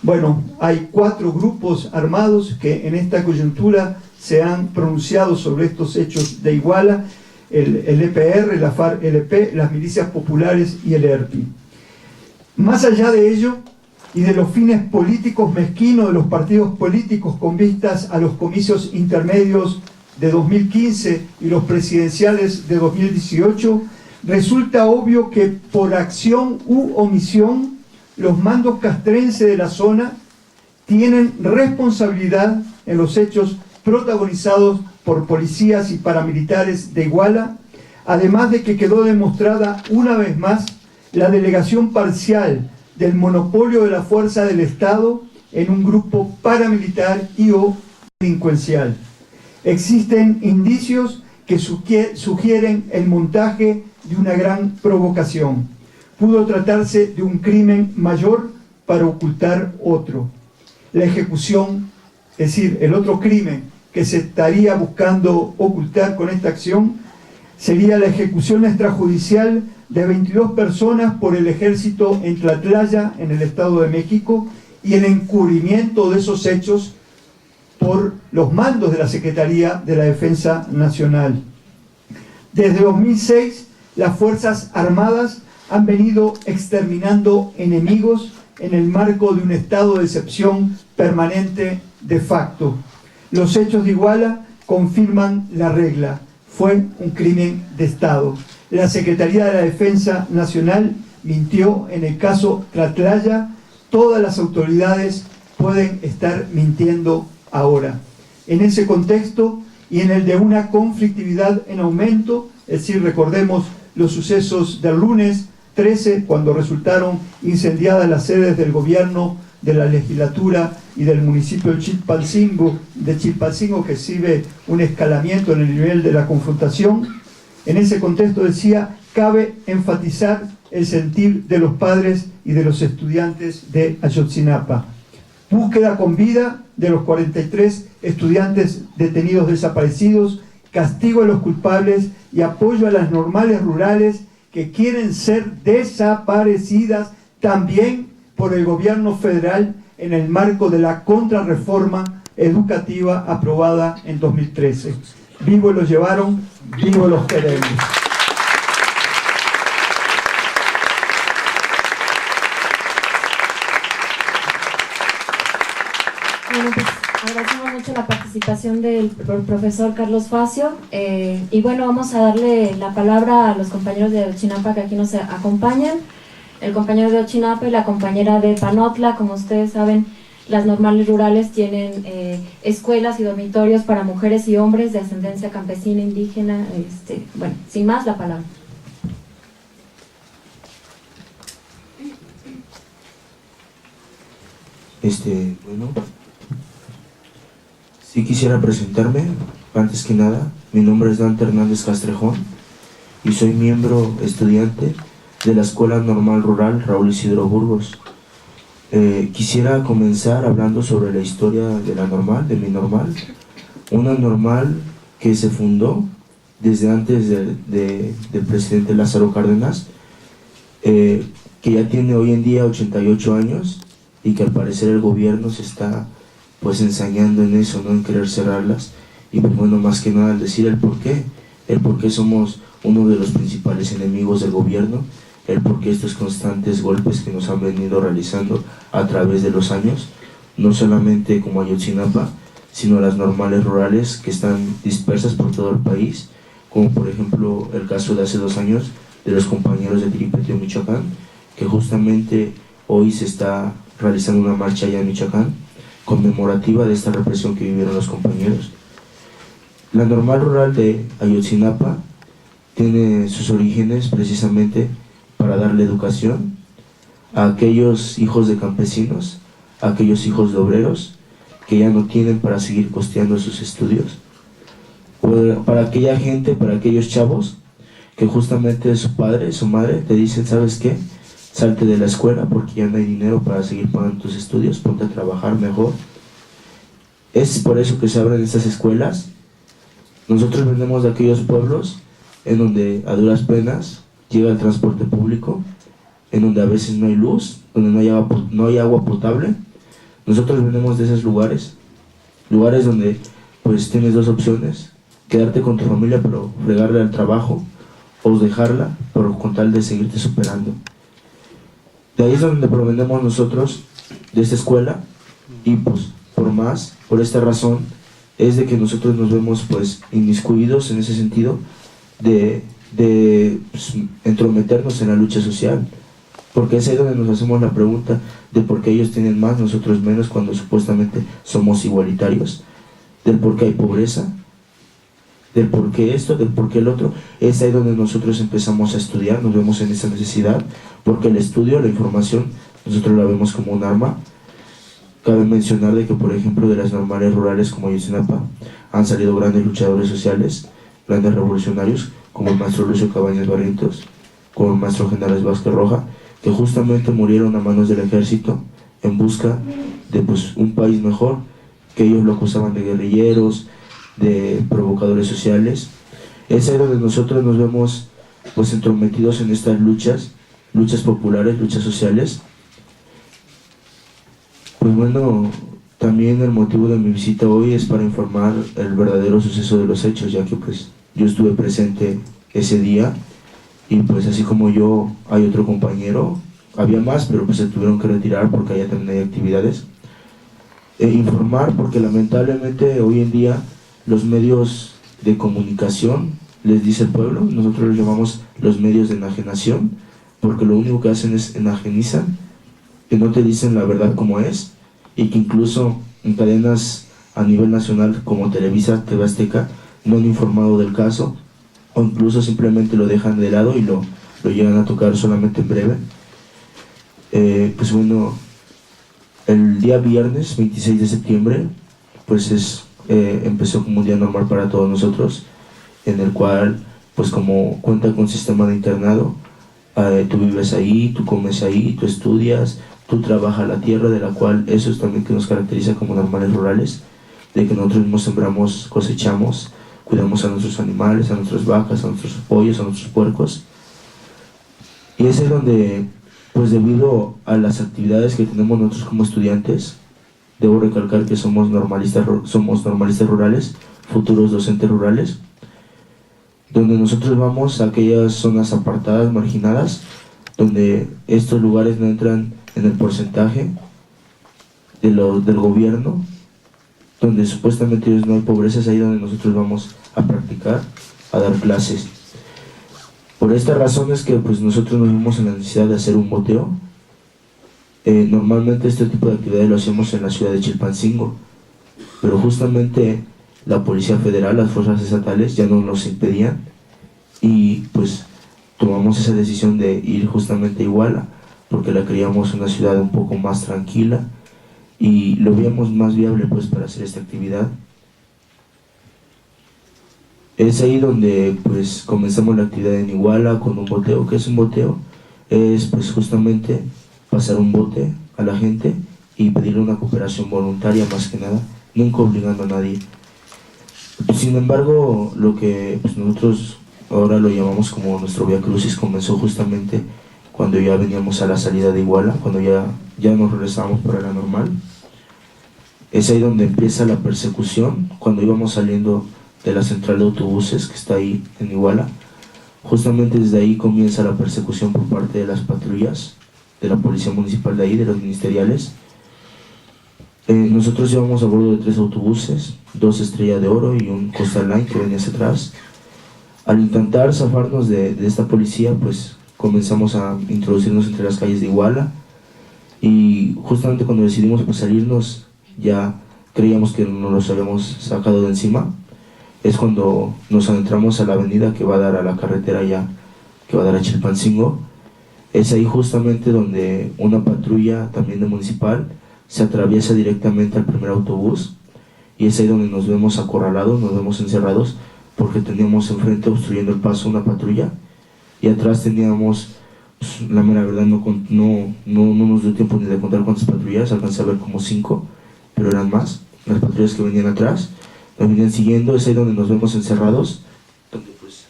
Bueno, hay 4 grupos armados que en esta coyuntura se han pronunciado sobre estos hechos de Iguala: el EPR, la FARC-LP, las milicias populares y el ERPI. Más allá de ello, y de los fines políticos mezquinos de los partidos políticos con vistas a los comicios intermedios de 2015 y los presidenciales de 2018, resulta obvio que por acción u omisión, los mandos castrenses de la zona tienen responsabilidad en los hechos protagonizados por policías y paramilitares de Iguala, además de que quedó demostrada una vez más la delegación parcial del monopolio de la fuerza del Estado en un grupo paramilitar y o delincuencial. Existen indicios que sugieren el montaje de una gran provocación. Pudo tratarse de un crimen mayor para ocultar otro. La ejecución, es decir, el otro crimen que se estaría buscando ocultar con esta acción, sería la ejecución extrajudicial de 22 personas por el ejército en Tlatlaya, en el Estado de México, y el encubrimiento de esos hechos por los mandos de la Secretaría de la Defensa Nacional. Desde 2006, las Fuerzas Armadas han venido exterminando enemigos en el marco de un estado de excepción permanente de facto. Los hechos de Iguala confirman la regla. Fue un crimen de Estado. La Secretaría de la Defensa Nacional mintió en el caso Tlatlaya. Todas las autoridades pueden estar mintiendo ahora. En ese contexto y en el de una conflictividad en aumento, es decir, recordemos los sucesos del lunes 13, cuando resultaron incendiadas las sedes del gobierno, de la legislatura y del municipio de Chilpancingo, que exhibe un escalamiento en el nivel de la confrontación. En ese contexto, decía, cabe enfatizar el sentir de los padres y de los estudiantes de Ayotzinapa. Búsqueda con vida de los 43 estudiantes detenidos desaparecidos, castigo a los culpables y apoyo a las normales rurales que quieren ser desaparecidas también por el gobierno federal en el marco de la contrarreforma educativa aprobada en 2013. Vivos los llevaron, vivos los queremos. Bueno, pues agradecemos mucho la participación del profesor Carlos Facio, y bueno, vamos a darle la palabra a los compañeros de Ayotzinapa que aquí nos acompañan, el compañero de Ayotzinapa y la compañera de Panotla. Como ustedes saben, las normales rurales tienen escuelas y dormitorios para mujeres y hombres de ascendencia campesina, indígena. Bueno, sin más, la palabra. Bueno, sí quisiera presentarme. Antes que nada, mi nombre es Dante Hernández Castrejón y soy miembro estudiante de la Escuela Normal Rural Raúl Isidro Burgos. Quisiera comenzar hablando sobre la historia de la normal, de mi normal. Una normal que se fundó desde antes del presidente Lázaro Cárdenas, que ya tiene hoy en día 88 años y que al parecer el gobierno se está pues ensañando en eso, ¿no? En querer cerrarlas. Y pues bueno, más que nada al decir el por qué somos uno de los principales enemigos del gobierno, el por qué estos constantes golpes que nos han venido realizando a través de los años, no solamente como Ayotzinapa, sino las normales rurales que están dispersas por todo el país, como por ejemplo el caso de hace 2 años de los compañeros de Tiripeteo, Michoacán, que justamente hoy se está realizando una marcha allá en Michoacán, conmemorativa de esta represión que vivieron los compañeros. La normal rural de Ayotzinapa tiene sus orígenes precisamente para darle educación a aquellos hijos de campesinos, a aquellos hijos de obreros que ya no tienen para seguir costeando sus estudios, para aquella gente, para aquellos chavos que justamente su padre, su madre te dicen, ¿sabes qué? Salte de la escuela porque ya no hay dinero para seguir pagando tus estudios, ponte a trabajar mejor. Es por eso que se abren estas escuelas. Nosotros venimos de aquellos pueblos en donde a duras penas llega el transporte público, en donde a veces no hay luz, donde no hay agua potable. Nosotros venimos de esos lugares donde pues tienes 2 opciones: quedarte con tu familia pero fregarle al trabajo, o dejarla pero con tal de seguirte superando. De ahí es donde provenimos nosotros, de esta escuela, y pues por esta razón es de que nosotros nos vemos pues inmiscuidos en ese sentido de pues, entrometernos en la lucha social, porque es ahí donde nos hacemos la pregunta de por qué ellos tienen más, nosotros menos, cuando supuestamente somos igualitarios, del por qué hay pobreza, del por qué esto, del por qué el otro. Es ahí donde nosotros empezamos a estudiar, nos vemos en esa necesidad, porque el estudio, la información, nosotros la vemos como un arma. Cabe mencionar de que, por ejemplo, de las normales rurales como Ayotzinapa han salido grandes luchadores sociales, grandes revolucionarios, como el maestro Lucio Cabañas Barrientos, como el maestro General Vázquez Roja, que justamente murieron a manos del ejército en busca de pues, un país mejor, que ellos lo acusaban de guerrilleros, de provocadores sociales. Es ahí donde nosotros nos vemos pues entrometidos en estas luchas populares, luchas sociales. Pues bueno, también el motivo de mi visita hoy es para informar el verdadero suceso de los hechos, ya que pues yo estuve presente ese día, y pues así como yo hay otro compañero, había más, pero pues se tuvieron que retirar porque allá también hay actividades. Informar porque lamentablemente hoy en día los medios de comunicación, les dice el pueblo, nosotros los llamamos los medios de enajenación, porque lo único que hacen es enajenizan, que no te dicen la verdad como es, y que incluso en cadenas a nivel nacional como Televisa, TV Azteca, no han informado del caso, o incluso simplemente lo dejan de lado y lo llegan a tocar solamente en breve. Pues bueno, el día viernes 26 de septiembre pues empezó como un día normal para todos nosotros, en el cual pues como cuenta con sistema de internado, tú vives ahí, tú comes ahí, tú estudias, tú trabajas la tierra, de la cual eso es también que nos caracteriza como normales rurales, de que nosotros mismos sembramos, cosechamos, cuidamos a nuestros animales, a nuestras vacas, a nuestros pollos, a nuestros puercos. Y es donde, pues debido a las actividades que tenemos nosotros como estudiantes, debo recalcar que somos normalistas rurales, futuros docentes rurales, donde nosotros vamos a aquellas zonas apartadas, marginadas, donde estos lugares no entran en el porcentaje del gobierno, donde supuestamente no hay pobreza. Es ahí donde nosotros vamos a practicar, a dar clases. Por esta razón es que pues nosotros nos vemos en la necesidad de hacer un boteo. Normalmente este tipo de actividades lo hacemos en la ciudad de Chilpancingo, pero justamente la Policía Federal, las fuerzas estatales ya no nos impedían, y pues tomamos esa decisión de ir justamente a Iguala, porque la creíamos una ciudad un poco más tranquila y lo veíamos más viable pues para hacer esta actividad. Es ahí donde pues comenzamos la actividad en Iguala con un boteo. ¿Qué es un boteo? es pues justamente pasar un bote a la gente y pedirle una cooperación voluntaria más que nada, nunca obligando a nadie. Sin embargo, lo que pues, nosotros ahora lo llamamos como nuestro Vía Crucis comenzó justamente cuando ya veníamos a la salida de Iguala, cuando ya nos regresábamos para la normal. Es ahí donde empieza la persecución, cuando íbamos saliendo de la central de autobuses que está ahí en Iguala. Justamente desde ahí comienza la persecución por parte de las patrullas, de la policía municipal de ahí, de los ministeriales. Nosotros íbamos a bordo de 3 autobuses, 2 Estrella de Oro y un Coastal Line que venía hacia atrás. Al intentar zafarnos de esta policía, pues comenzamos a introducirnos entre las calles de Iguala, y justamente cuando decidimos pues, salirnos, ya creíamos que nos los habíamos sacado de encima. Es cuando nos adentramos a la avenida que va a dar a la carretera ya, que va a dar a Chilpancingo. Es ahí justamente donde una patrulla también de municipal se atraviesa directamente al primer autobús, y es ahí donde nos vemos acorralados, nos vemos encerrados, porque teníamos enfrente obstruyendo el paso una patrulla, y atrás teníamos, pues, la mera verdad no nos dio tiempo ni de contar cuántas patrullas, alcancé a ver como 5, pero eran más, las patrullas que venían atrás, nos venían siguiendo. Es ahí donde nos vemos encerrados, donde pues,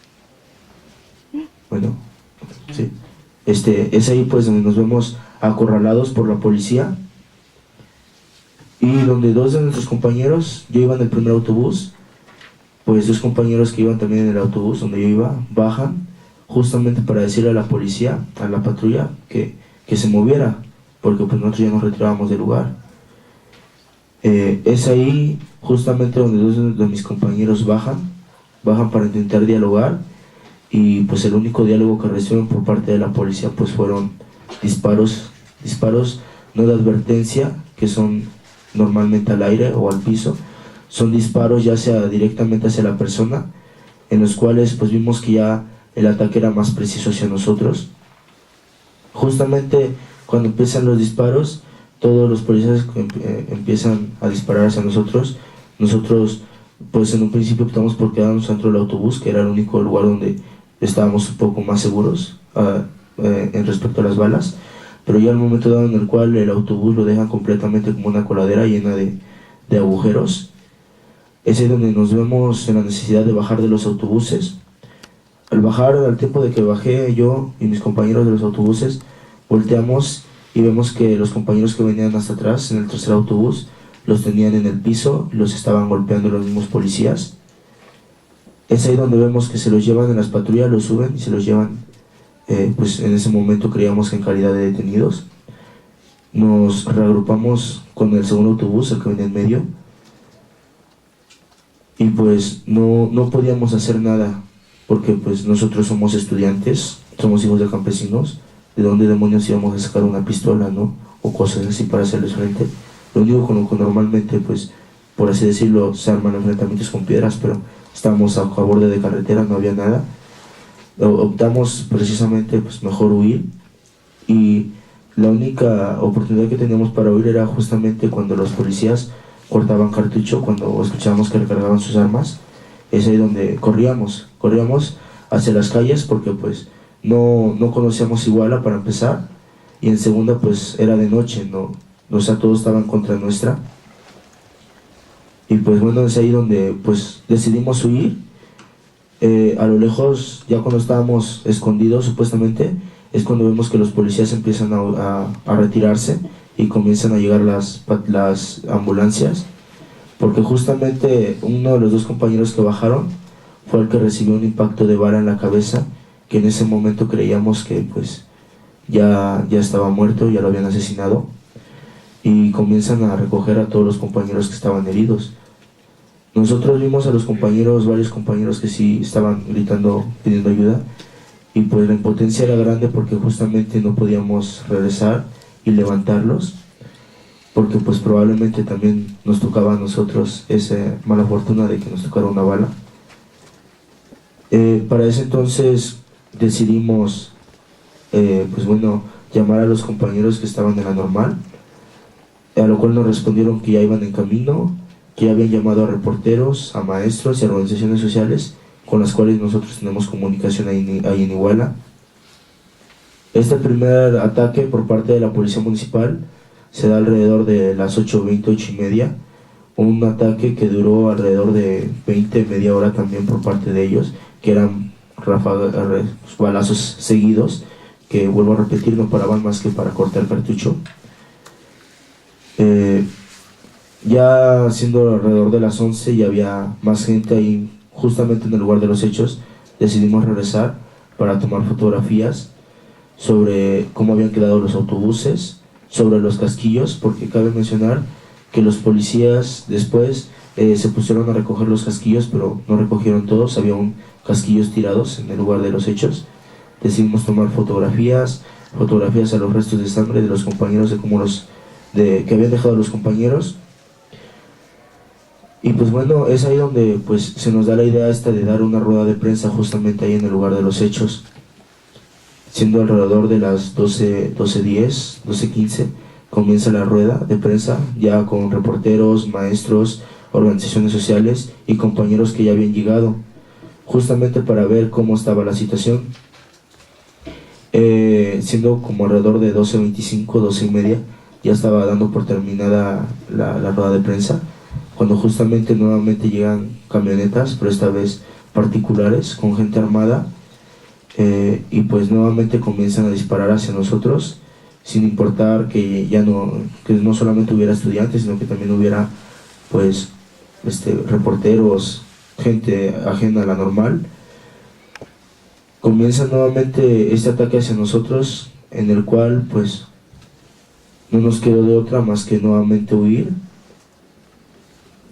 bueno, sí, es ahí pues donde nos vemos acorralados por la policía, y donde 2 de nuestros compañeros, yo iba en el primer autobús, pues 2 compañeros que iban también en el autobús donde yo iba, bajan justamente para decirle a la policía, a la patrulla, que se moviera, porque pues nosotros ya nos retirábamos del lugar. Es ahí justamente donde 2 de mis compañeros bajan para intentar dialogar, y pues el único diálogo que reciben por parte de la policía pues fueron disparos no de advertencia, que son normalmente al aire o al piso, son disparos ya sea directamente hacia la persona, en los cuales pues vimos que ya el ataque era más preciso hacia nosotros. Justamente cuando empiezan los disparos, todos los policías empiezan a disparar hacia nosotros. Nosotros pues en un principio optamos por quedarnos dentro del autobús, que era el único lugar donde estábamos un poco más seguros en respecto a las balas, pero ya al momento dado en el cual el autobús lo dejan completamente como una coladera llena de agujeros, es ahí donde nos vemos en la necesidad de bajar de los autobuses. Al bajar, al tiempo de que bajé yo y mis compañeros de los autobuses, volteamos y vemos que los compañeros que venían hasta atrás en el tercer autobús los tenían en el piso y los estaban golpeando los mismos policías. Es ahí donde vemos que se los llevan en las patrullas, los suben y se los llevan. Pues en ese momento creíamos que en calidad de detenidos. Nos reagrupamos con el segundo autobús, el que venía en medio, y pues no podíamos hacer nada, porque pues nosotros somos estudiantes, somos hijos de campesinos. ¿De dónde demonios íbamos a sacar una pistola, no? O cosas así para hacerles frente. Lo único con lo que normalmente, pues, por así decirlo, se arman enfrentamientos con piedras, pero estábamos a borde de carretera, no había nada. Optamos precisamente pues mejor huir, y la única oportunidad que teníamos para huir era justamente cuando los policías cortaban cartucho, cuando escuchábamos que recargaban sus armas. Es ahí donde corríamos hacia las calles, porque pues no conocíamos Iguala para empezar, y en segunda pues era de noche, o sea, todos estaban contra nuestra, y pues bueno, es ahí donde pues decidimos huir. A lo lejos, ya cuando estábamos escondidos supuestamente, es cuando vemos que los policías empiezan a retirarse y comienzan a llegar las ambulancias, porque justamente uno de los 2 compañeros que bajaron fue el que recibió un impacto de bala en la cabeza, que en ese momento creíamos que pues ya estaba muerto, ya lo habían asesinado, y comienzan a recoger a todos los compañeros que estaban heridos. Nosotros vimos a los compañeros, varios compañeros que sí estaban gritando, pidiendo ayuda, y pues la impotencia era grande porque justamente no podíamos regresar y levantarlos, porque pues probablemente también nos tocaba a nosotros esa mala fortuna de que nos tocara una bala. Para ese entonces decidimos pues bueno, llamar a los compañeros que estaban en la normal, a lo cual nos respondieron que ya iban en camino, que ya habían llamado a reporteros, a maestros y a organizaciones sociales con las cuales nosotros tenemos comunicación ahí en Iguala. Este primer ataque por parte de la policía municipal se da alrededor de las 8:20, 8:30, un ataque que duró alrededor de 20, media hora también por parte de ellos, que eran balazos seguidos, que vuelvo a repetir, no paraban más que para cortar cartucho. Ya siendo alrededor de las 11 y había más gente ahí justamente en el lugar de los hechos, decidimos regresar para tomar fotografías sobre cómo habían quedado los autobuses, sobre los casquillos, porque cabe mencionar que los policías después se pusieron a recoger los casquillos, pero no recogieron todos, había casquillos tirados en el lugar de los hechos. Decidimos tomar fotografías a los restos de sangre de los compañeros, que habían dejado los compañeros. Y pues bueno, es ahí donde pues se nos da la idea esta de dar una rueda de prensa justamente ahí en el lugar de los hechos. Siendo alrededor de las 12:10, 12:15, comienza la rueda de prensa, ya con reporteros, maestros, organizaciones sociales y compañeros que ya habían llegado, justamente para ver cómo estaba la situación. Siendo como alrededor de 12:25, 12:30, ya estaba dando por terminada la rueda de prensa, cuando justamente nuevamente llegan camionetas, pero esta vez particulares, con gente armada, y pues nuevamente comienzan a disparar hacia nosotros, sin importar que no solamente hubiera estudiantes, sino que también hubiera pues reporteros, gente ajena a la normal. Comienza nuevamente este ataque hacia nosotros, en el cual pues no nos quedó de otra más que nuevamente huir.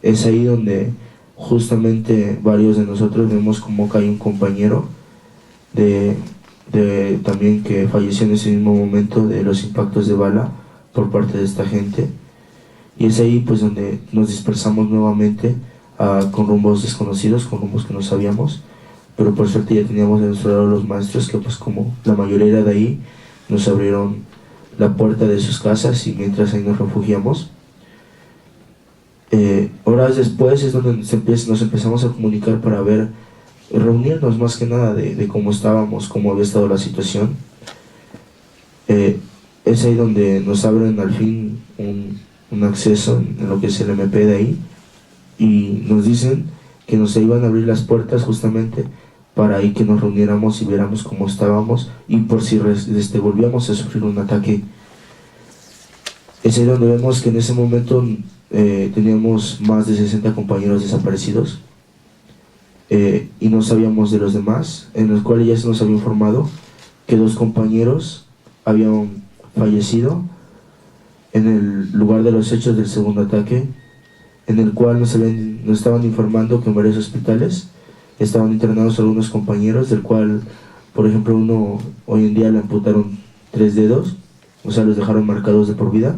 Es ahí donde justamente varios de nosotros vemos como cae un compañero también que falleció en ese mismo momento de los impactos de bala por parte de esta gente. Y es ahí pues donde nos dispersamos nuevamente con rumbos desconocidos, con rumbos que no sabíamos, pero por suerte ya teníamos de nuestro lado los maestros que pues como la mayoría era de ahí, nos abrieron la puerta de sus casas y mientras ahí nos refugiamos. Horas después es donde nos empezamos a comunicar para reunirnos más que nada de cómo estábamos, cómo había estado la situación. Es ahí donde nos abren al fin un acceso en lo que es el MP de ahí y nos dicen que nos iban a abrir las puertas justamente para ahí que nos reuniéramos y viéramos cómo estábamos y por si volvíamos a sufrir un ataque. Es ahí donde vemos que en ese momento teníamos más de 60 compañeros desaparecidos y no sabíamos de los demás, en los cuales ya se nos había informado que 2 compañeros habían fallecido en el lugar de los hechos del segundo ataque, en el cual nos estaban informando que en varios hospitales estaban internados algunos compañeros, del cual, por ejemplo, uno hoy en día le amputaron 3 dedos, o sea, los dejaron marcados de por vida.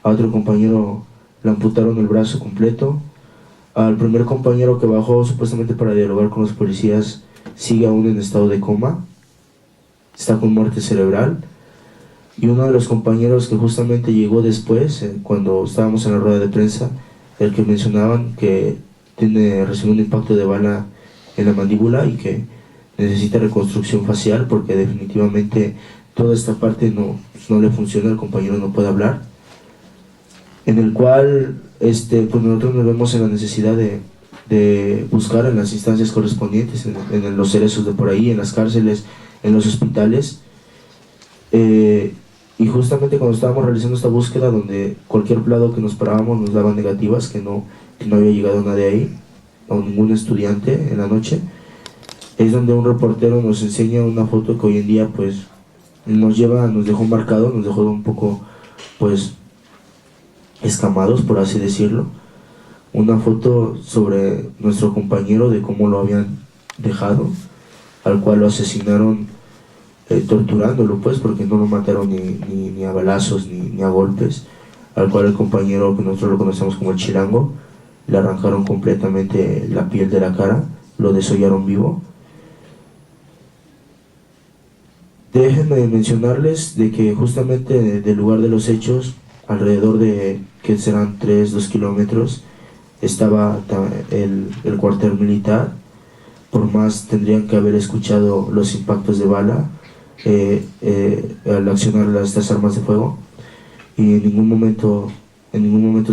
A otro compañero le amputaron el brazo completo. Al primer compañero que bajó supuestamente para dialogar con los policías sigue aún en estado de coma, está con muerte cerebral. Y uno de los compañeros que justamente llegó después, cuando estábamos en la rueda de prensa, el que mencionaban que recibió un impacto de bala en la mandíbula y que necesita reconstrucción facial porque definitivamente toda esta parte no le funciona, el compañero no puede hablar, en el cual pues nosotros nos vemos en la necesidad de buscar en las instancias correspondientes, en los cerezos de por ahí, en las cárceles, en los hospitales, y justamente cuando estábamos realizando esta búsqueda, donde cualquier lado que nos parábamos nos daban negativas, que no había llegado nadie ahí, o ningún estudiante en la noche, es donde un reportero nos enseña una foto que hoy en día pues nos dejó marcado, nos dejó un poco pues escamados, por así decirlo. Una foto sobre nuestro compañero, de cómo lo habían dejado, al cual lo asesinaron torturándolo, pues, porque no lo mataron ni a balazos ni a golpes, al cual el compañero, que nosotros lo conocemos como el Chilango, le arrancaron completamente la piel de la cara, lo desollaron vivo. Déjenme mencionarles de que justamente del lugar de los hechos, alrededor de, que serán 2 kilómetros, estaba el cuartel militar. Por más tendrían que haber escuchado los impactos de bala, al accionar estas armas de fuego, y en ningún momento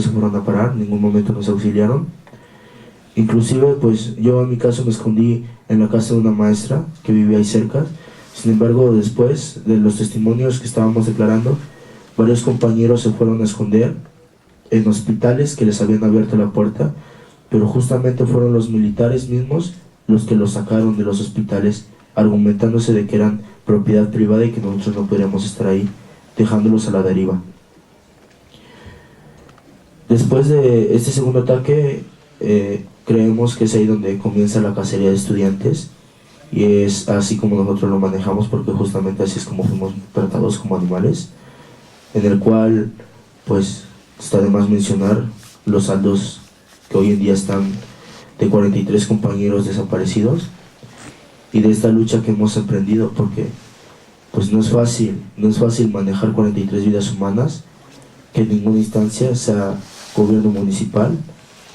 se fueron a parar, en ningún momento nos auxiliaron. Inclusive pues yo en mi caso me escondí en la casa de una maestra que vivía ahí cerca. Sin embargo, después de los testimonios que estábamos declarando, varios compañeros se fueron a esconder en hospitales que les habían abierto la puerta, pero justamente fueron los militares mismos los que los sacaron de los hospitales, argumentándose de que eran propiedad privada y que nosotros no podríamos estar ahí, dejándolos a la deriva. Después de este segundo ataque, creemos que es ahí donde comienza la cacería de estudiantes, y es así como nosotros lo manejamos, porque justamente así es como fuimos tratados como animales, en el cual pues está de más mencionar los saldos que hoy en día están de 43 compañeros desaparecidos, y de esta lucha que hemos emprendido, porque pues no es fácil manejar 43 vidas humanas, que en ninguna instancia, sea gobierno municipal,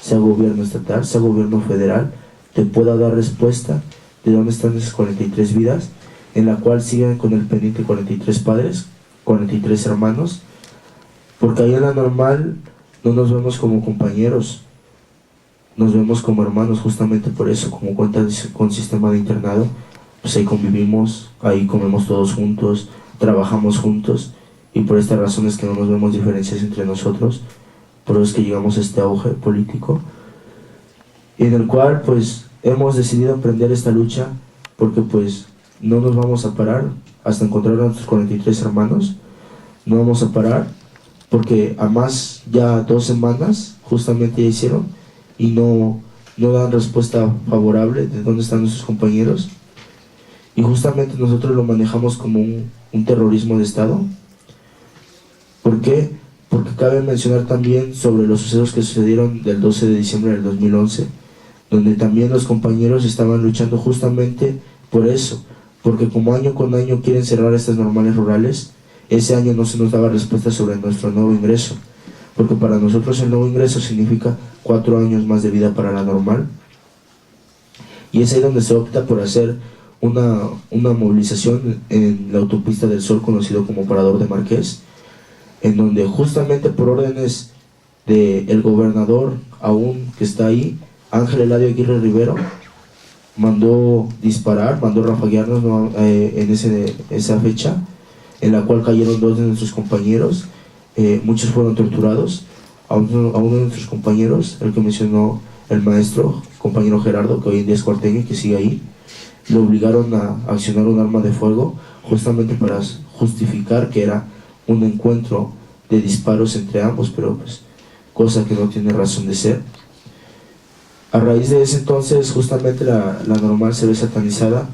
sea gobierno estatal, sea gobierno federal, te pueda dar respuesta de dónde están esas 43 vidas, en la cual siguen con el pendiente 43 padres, 43 hermanos, porque ahí en la normal no nos vemos como compañeros, nos vemos como hermanos, justamente por eso, como cuenta con sistema de internado, pues ahí convivimos, ahí comemos todos juntos, trabajamos juntos, y por estas razones que no nos vemos diferencias entre nosotros, por eso es que llegamos a este auge político, y en el cual pues hemos decidido emprender esta lucha, porque pues no nos vamos a parar hasta encontrar a nuestros 43 hermanos, no vamos a parar, porque a más ya 2 semanas justamente ya hicieron, y no dan respuesta favorable de dónde están nuestros compañeros, y justamente nosotros lo manejamos como un terrorismo de Estado. ¿Por qué? Porque cabe mencionar también sobre los sucesos que sucedieron del 12 de diciembre del 2011, donde también los compañeros estaban luchando justamente por eso, porque como año con año quieren cerrar estas normales rurales, ese año no se nos daba respuesta sobre nuestro nuevo ingreso, porque para nosotros el nuevo ingreso significa 4 años más de vida para la normal, y es ahí donde se opta por hacer una movilización en la autopista del Sol, conocido como Parador de Marqués, en donde justamente por órdenes del gobernador aún que está ahí, Ángel Eladio Aguirre Rivero, mandó disparar, mandó rafaguearnos en esa fecha, en la cual cayeron 2 de nuestros compañeros, muchos fueron torturados. A uno de nuestros compañeros, el que mencionó el maestro, compañero Gerardo, que hoy en día es cuarteño y que sigue ahí, lo obligaron a accionar un arma de fuego, justamente para justificar que era un encuentro de disparos entre ambos, pero pues cosa que no tiene razón de ser. A raíz de ese entonces justamente la normal se ve satanizada,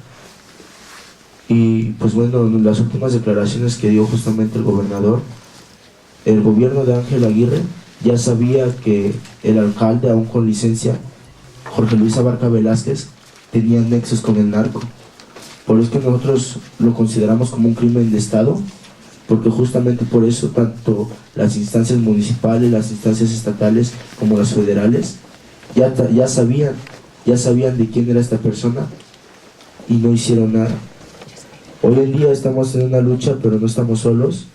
y pues bueno, en las últimas declaraciones que dio justamente el gobernador, el gobierno de Ángel Aguirre ya sabía que el alcalde, aún con licencia, Jorge Luis Abarca Velázquez, tenía nexos con el narco. Por eso que nosotros lo consideramos como un crimen de Estado, porque justamente por eso tanto las instancias municipales, las instancias estatales como las federales ya sabían de quién era esta persona y no hicieron nada. Hoy en día estamos en una lucha, pero no estamos solos.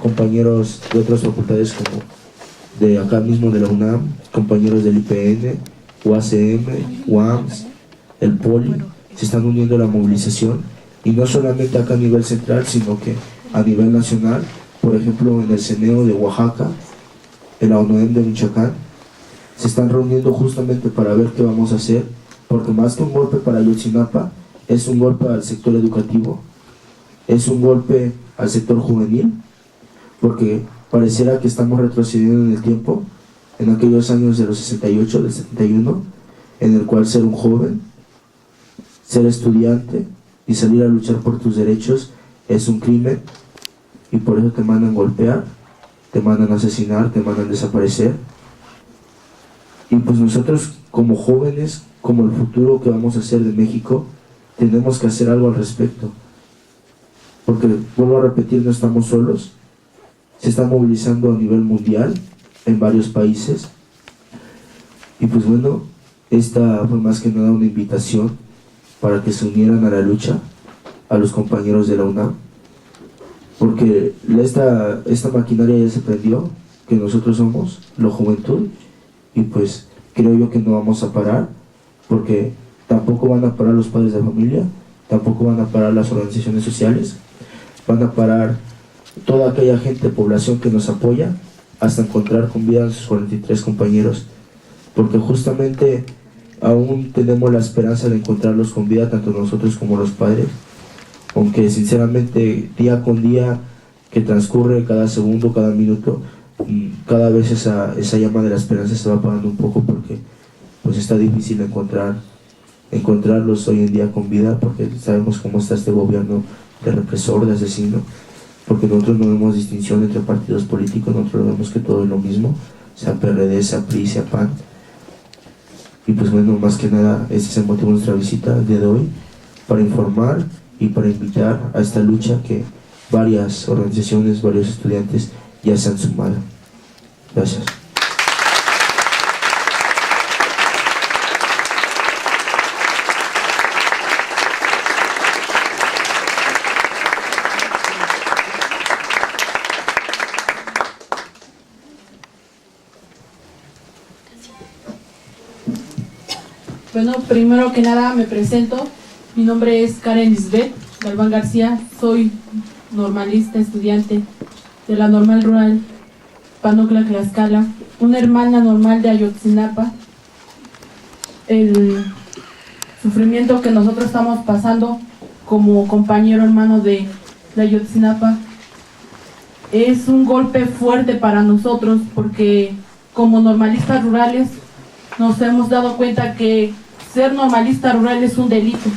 Compañeros de otras facultades como de acá mismo de la UNAM, compañeros del IPN, UACM, UAMS, el POLI, se están uniendo a la movilización, y no solamente acá a nivel central, sino que a nivel nacional, por ejemplo en el CENEO de Oaxaca, en la ONUEM de Michoacán, se están reuniendo justamente para ver qué vamos a hacer, porque más que un golpe para Ayotzinapa, es un golpe al sector educativo, es un golpe al sector juvenil, porque pareciera que estamos retrocediendo en el tiempo, en aquellos años de los 68, del 71, en el cual ser un joven, ser estudiante y salir a luchar por tus derechos es un crimen, y por eso te mandan golpear, te mandan asesinar, te mandan desaparecer. Y pues nosotros como jóvenes, como el futuro que vamos a hacer de México, tenemos que hacer algo al respecto, porque vuelvo a repetir, no estamos solos, se está movilizando a nivel mundial en varios países, y pues bueno, esta fue más que nada una invitación para que se unieran a la lucha, a los compañeros de la UNAM, porque esta maquinaria ya se prendió, que nosotros somos la juventud, y pues creo yo que no vamos a parar, porque tampoco van a parar los padres de familia, tampoco van a parar las organizaciones sociales, van a parar toda aquella gente, población que nos apoya, hasta encontrar con vida a sus 43 compañeros, porque justamente aún tenemos la esperanza de encontrarlos con vida, tanto nosotros como los padres, aunque sinceramente día con día que transcurre, cada segundo, cada minuto, cada vez esa llama de la esperanza se va apagando un poco, porque pues está difícil encontrarlos hoy en día con vida, porque sabemos cómo está este gobierno de represor, de asesino, porque nosotros no vemos distinción entre partidos políticos, nosotros vemos que todo es lo mismo, sea PRD, sea PRI, sea PAN. Y pues bueno, más que nada ese es el motivo de nuestra visita el día de hoy, para informar y para invitar a esta lucha que varias organizaciones, varios estudiantes ya se han sumado. Gracias. Bueno, primero que nada me presento. Mi nombre es Karen Lisbeth Galván García. Soy normalista, estudiante de la Normal Rural Panocla Tlaxcala, una hermana normal de Ayotzinapa. El sufrimiento que nosotros estamos pasando como compañero hermano de Ayotzinapa es un golpe fuerte para nosotros, porque como normalistas rurales nos hemos dado cuenta que ser normalista rural es un delito.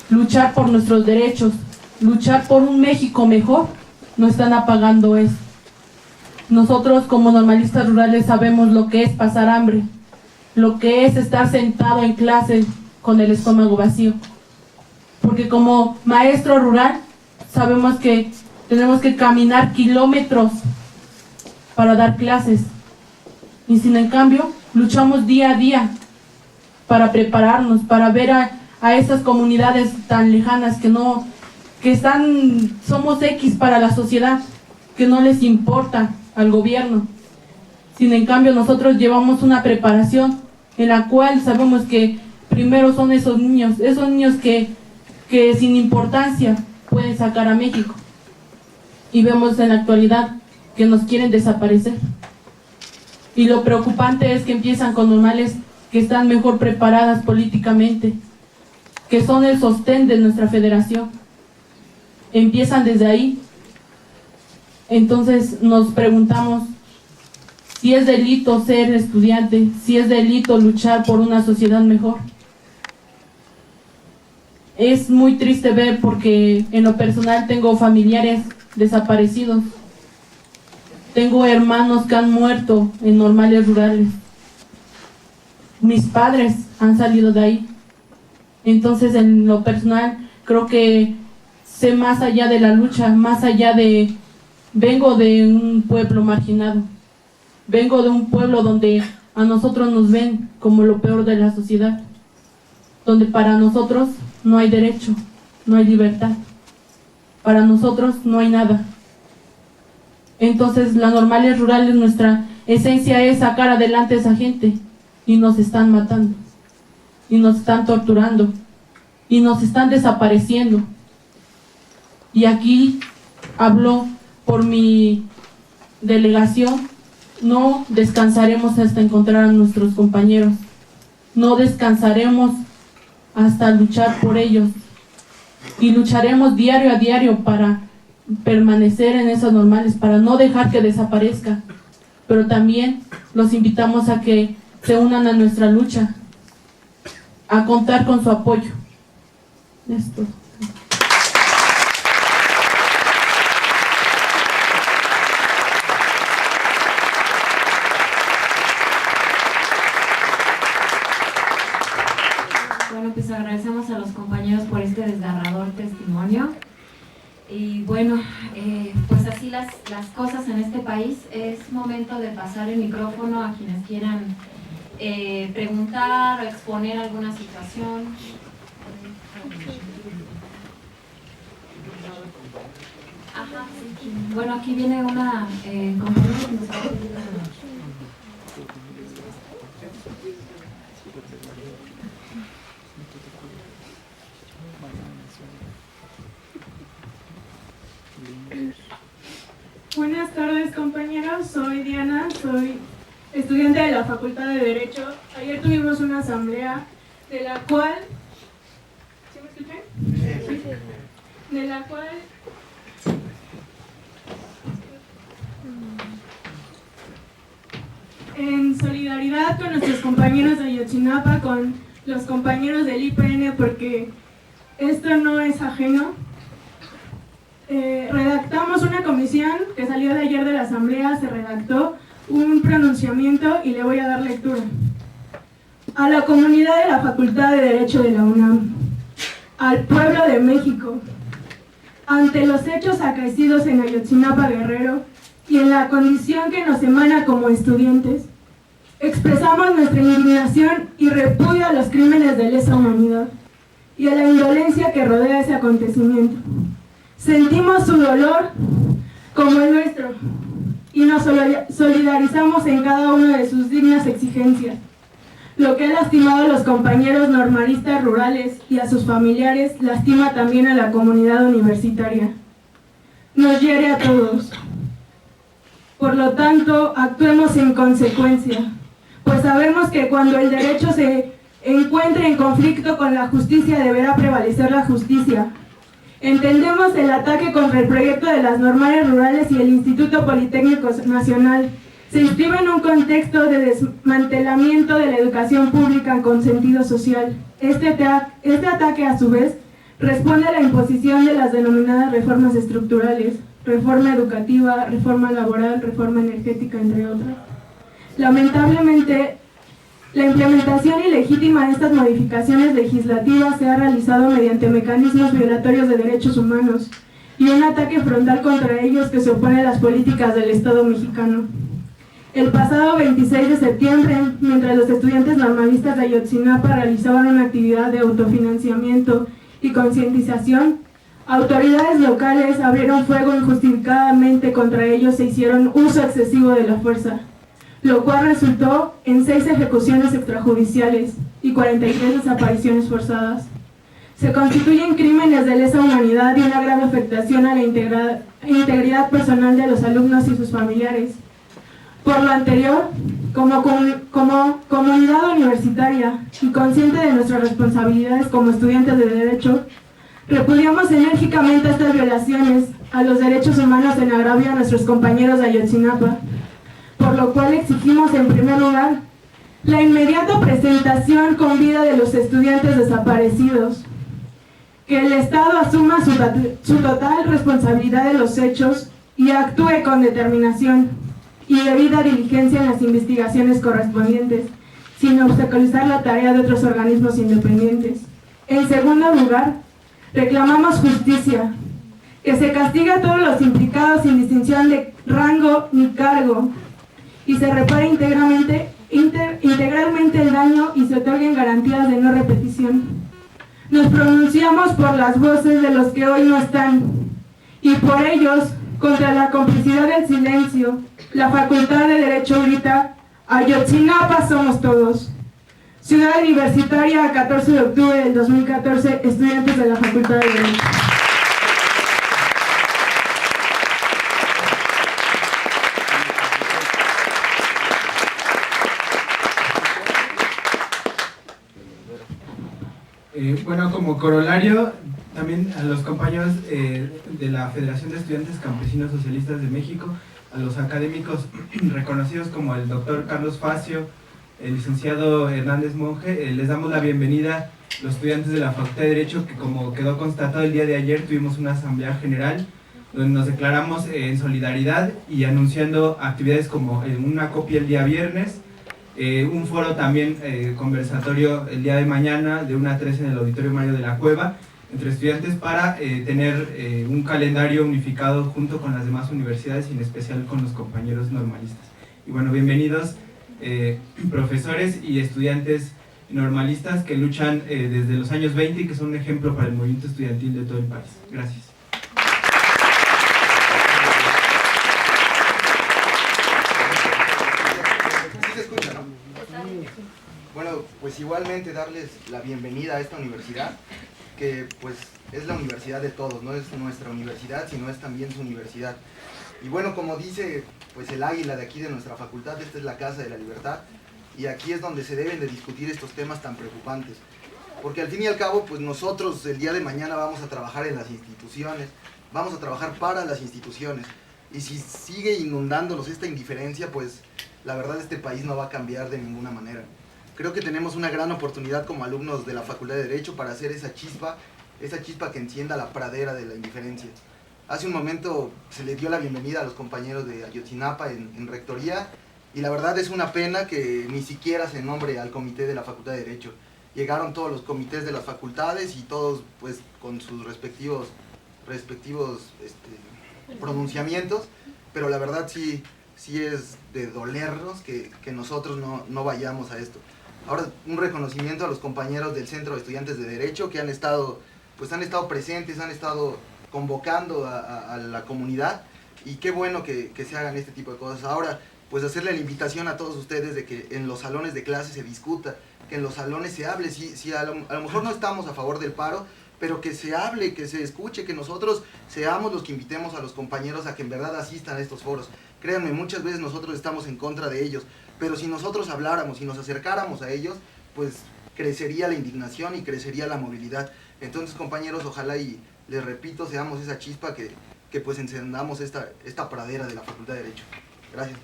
Luchar por nuestros derechos, luchar por un México mejor, no están apagando eso. Nosotros como normalistas rurales sabemos lo que es pasar hambre, lo que es estar sentado en clase con el estómago vacío. Porque como maestro rural sabemos que tenemos que caminar kilómetros para dar clases. Y sin en cambio, luchamos día a día para prepararnos, para ver a esas comunidades tan lejanas somos X para la sociedad, que no les importa al gobierno. Sin en cambio, nosotros llevamos una preparación en la cual sabemos que primero son esos niños que sin importancia pueden sacar a México. Y vemos en la actualidad que nos quieren desaparecer. Y lo preocupante es que empiezan con normales que están mejor preparadas políticamente, que son el sostén de nuestra federación. Empiezan desde ahí. Entonces nos preguntamos si es delito ser estudiante, si es delito luchar por una sociedad mejor. Es muy triste ver, porque en lo personal tengo familiares desaparecidos. Tengo hermanos que han muerto en normales rurales. Mis padres han salido de ahí. Entonces, en lo personal, creo que sé más allá de la lucha, más allá de... Vengo de un pueblo marginado. Vengo de un pueblo donde a nosotros nos ven como lo peor de la sociedad. Donde para nosotros no hay derecho, no hay libertad. Para nosotros no hay nada. Entonces, la Normales Rurales, nuestra esencia es sacar adelante a esa gente, y nos están matando, y nos están torturando, y nos están desapareciendo. Y aquí hablo por mi delegación: no descansaremos hasta encontrar a nuestros compañeros, no descansaremos hasta luchar por ellos, y lucharemos diario a diario para permanecer en esas normales, para no dejar que desaparezca. Pero también los invitamos a que se unan a nuestra lucha, a contar con su apoyo. Esto. Bueno, pues agradecemos a los compañeros por este desgarrador testimonio. Y bueno, pues así las cosas en este país. Es momento de pasar el micrófono a quienes quieran preguntar o exponer alguna situación. Ajá, sí. Bueno, aquí viene una compañera que nos va a pedir. Buenas tardes, compañeros, soy Diana, soy estudiante de la Facultad de Derecho. Ayer tuvimos una asamblea de la cual... ¿Sí me escuchan? Sí. De la cual... En solidaridad con nuestros compañeros de Ayotzinapa, con los compañeros del IPN, porque esto no es ajeno, redactamos una comisión que salió de ayer de la asamblea, se redactó un pronunciamiento y le voy a dar lectura. A la comunidad de la Facultad de Derecho de la UNAM, al pueblo de México, ante los hechos acaecidos en Ayotzinapa, Guerrero, y en la condición que nos emana como estudiantes, expresamos nuestra indignación y repudio a los crímenes de lesa humanidad y a la indolencia que rodea ese acontecimiento. Sentimos su dolor como el nuestro y nos solidarizamos en cada una de sus dignas exigencias. Lo que ha lastimado a los compañeros normalistas rurales y a sus familiares lastima también a la comunidad universitaria. Nos hiere a todos. Por lo tanto, actuemos en consecuencia, pues sabemos que cuando el derecho se encuentre en conflicto con la justicia, deberá prevalecer la justicia. Entendemos el ataque contra el proyecto de las normales rurales y el Instituto Politécnico Nacional. Se inscribe en un contexto de desmantelamiento de la educación pública con sentido social. Este ataque, a su vez, responde a la imposición de las denominadas reformas estructurales, reforma educativa, reforma laboral, reforma energética, entre otras. Lamentablemente, la implementación ilegítima de estas modificaciones legislativas se ha realizado mediante mecanismos violatorios de derechos humanos y un ataque frontal contra ellos que se opone a las políticas del Estado mexicano. El pasado 26 de septiembre, mientras los estudiantes normalistas de Ayotzinapa realizaban una actividad de autofinanciamiento y concientización, autoridades locales abrieron fuego injustificadamente contra ellos e hicieron uso excesivo de la fuerza, lo cual resultó en 6 ejecuciones extrajudiciales y 43 desapariciones forzadas. Se constituyen crímenes de lesa humanidad y una grave afectación a la integridad personal de los alumnos y sus familiares. Por lo anterior, como comunidad universitaria y consciente de nuestras responsabilidades como estudiantes de Derecho, repudiamos enérgicamente estas violaciones a los derechos humanos en agravio a nuestros compañeros de Ayotzinapa, por lo cual exigimos en primer lugar la inmediata presentación con vida de los estudiantes desaparecidos, que el Estado asuma su total responsabilidad de los hechos y actúe con determinación y debida diligencia en las investigaciones correspondientes, sin obstaculizar la tarea de otros organismos independientes. En segundo lugar, reclamamos justicia, que se castigue a todos los implicados sin distinción de rango ni cargo, y se repare integralmente el daño y se otorguen garantías de no repetición. Nos pronunciamos por las voces de los que hoy no están, y por ellos, contra la complicidad del silencio, la Facultad de Derecho grita: Ayotzinapa somos todos. Ciudad Universitaria, 14 de octubre del 2014, estudiantes de la Facultad de Derecho. Bueno, como corolario, también a los compañeros de la Federación de Estudiantes Campesinos Socialistas de México, a los académicos reconocidos como el doctor Carlos Facio, el licenciado Hernández Monge, les damos la bienvenida, los estudiantes de la Facultad de Derecho, que como quedó constatado el día de ayer, tuvimos una asamblea general donde nos declaramos en solidaridad y anunciando actividades como una copia el día viernes, un foro también conversatorio el día de mañana de 1 a 3 en el Auditorio Mario de la Cueva entre estudiantes para tener un calendario unificado junto con las demás universidades y en especial con los compañeros normalistas. Y bueno, bienvenidos profesores y estudiantes normalistas que luchan desde los años 20 y que son un ejemplo para el movimiento estudiantil de todo el país. Gracias. pues igualmente darles la bienvenida a esta universidad, que pues es la universidad de todos, no es nuestra universidad, sino es también su universidad. Y bueno, como dice pues el águila de aquí de nuestra facultad, esta es la Casa de la Libertad, y aquí es donde se deben de discutir estos temas tan preocupantes. Porque al fin y al cabo, pues nosotros el día de mañana vamos a trabajar en las instituciones, vamos a trabajar para las instituciones, y si sigue inundándonos esta indiferencia, pues la verdad este país no va a cambiar de ninguna manera. Creo que tenemos una gran oportunidad como alumnos de la Facultad de Derecho para hacer esa chispa que encienda la pradera de la indiferencia. Hace un momento se le dio la bienvenida a los compañeros de Ayotzinapa en Rectoría, y la verdad es una pena que ni siquiera se nombre al comité de la Facultad de Derecho. Llegaron todos los comités de las facultades y todos pues con sus respectivos pronunciamientos, pero la verdad sí es de dolernos que nosotros no vayamos a esto. Ahora, un reconocimiento a los compañeros del Centro de Estudiantes de Derecho que han estado presentes, han estado convocando a la comunidad, y qué bueno que se hagan este tipo de cosas. Ahora, pues hacerle la invitación a todos ustedes de que en los salones de clase se discuta, que en los salones se hable, si a lo mejor no estamos a favor del paro, pero que se hable, que se escuche, que nosotros seamos los que invitemos a los compañeros a que en verdad asistan a estos foros. Créanme, muchas veces nosotros estamos en contra de ellos, pero si nosotros habláramos y nos acercáramos a ellos, pues crecería la indignación y crecería la movilidad. Entonces, compañeros, ojalá y les repito, seamos esa chispa que pues encendamos esta pradera de la Facultad de Derecho. Gracias.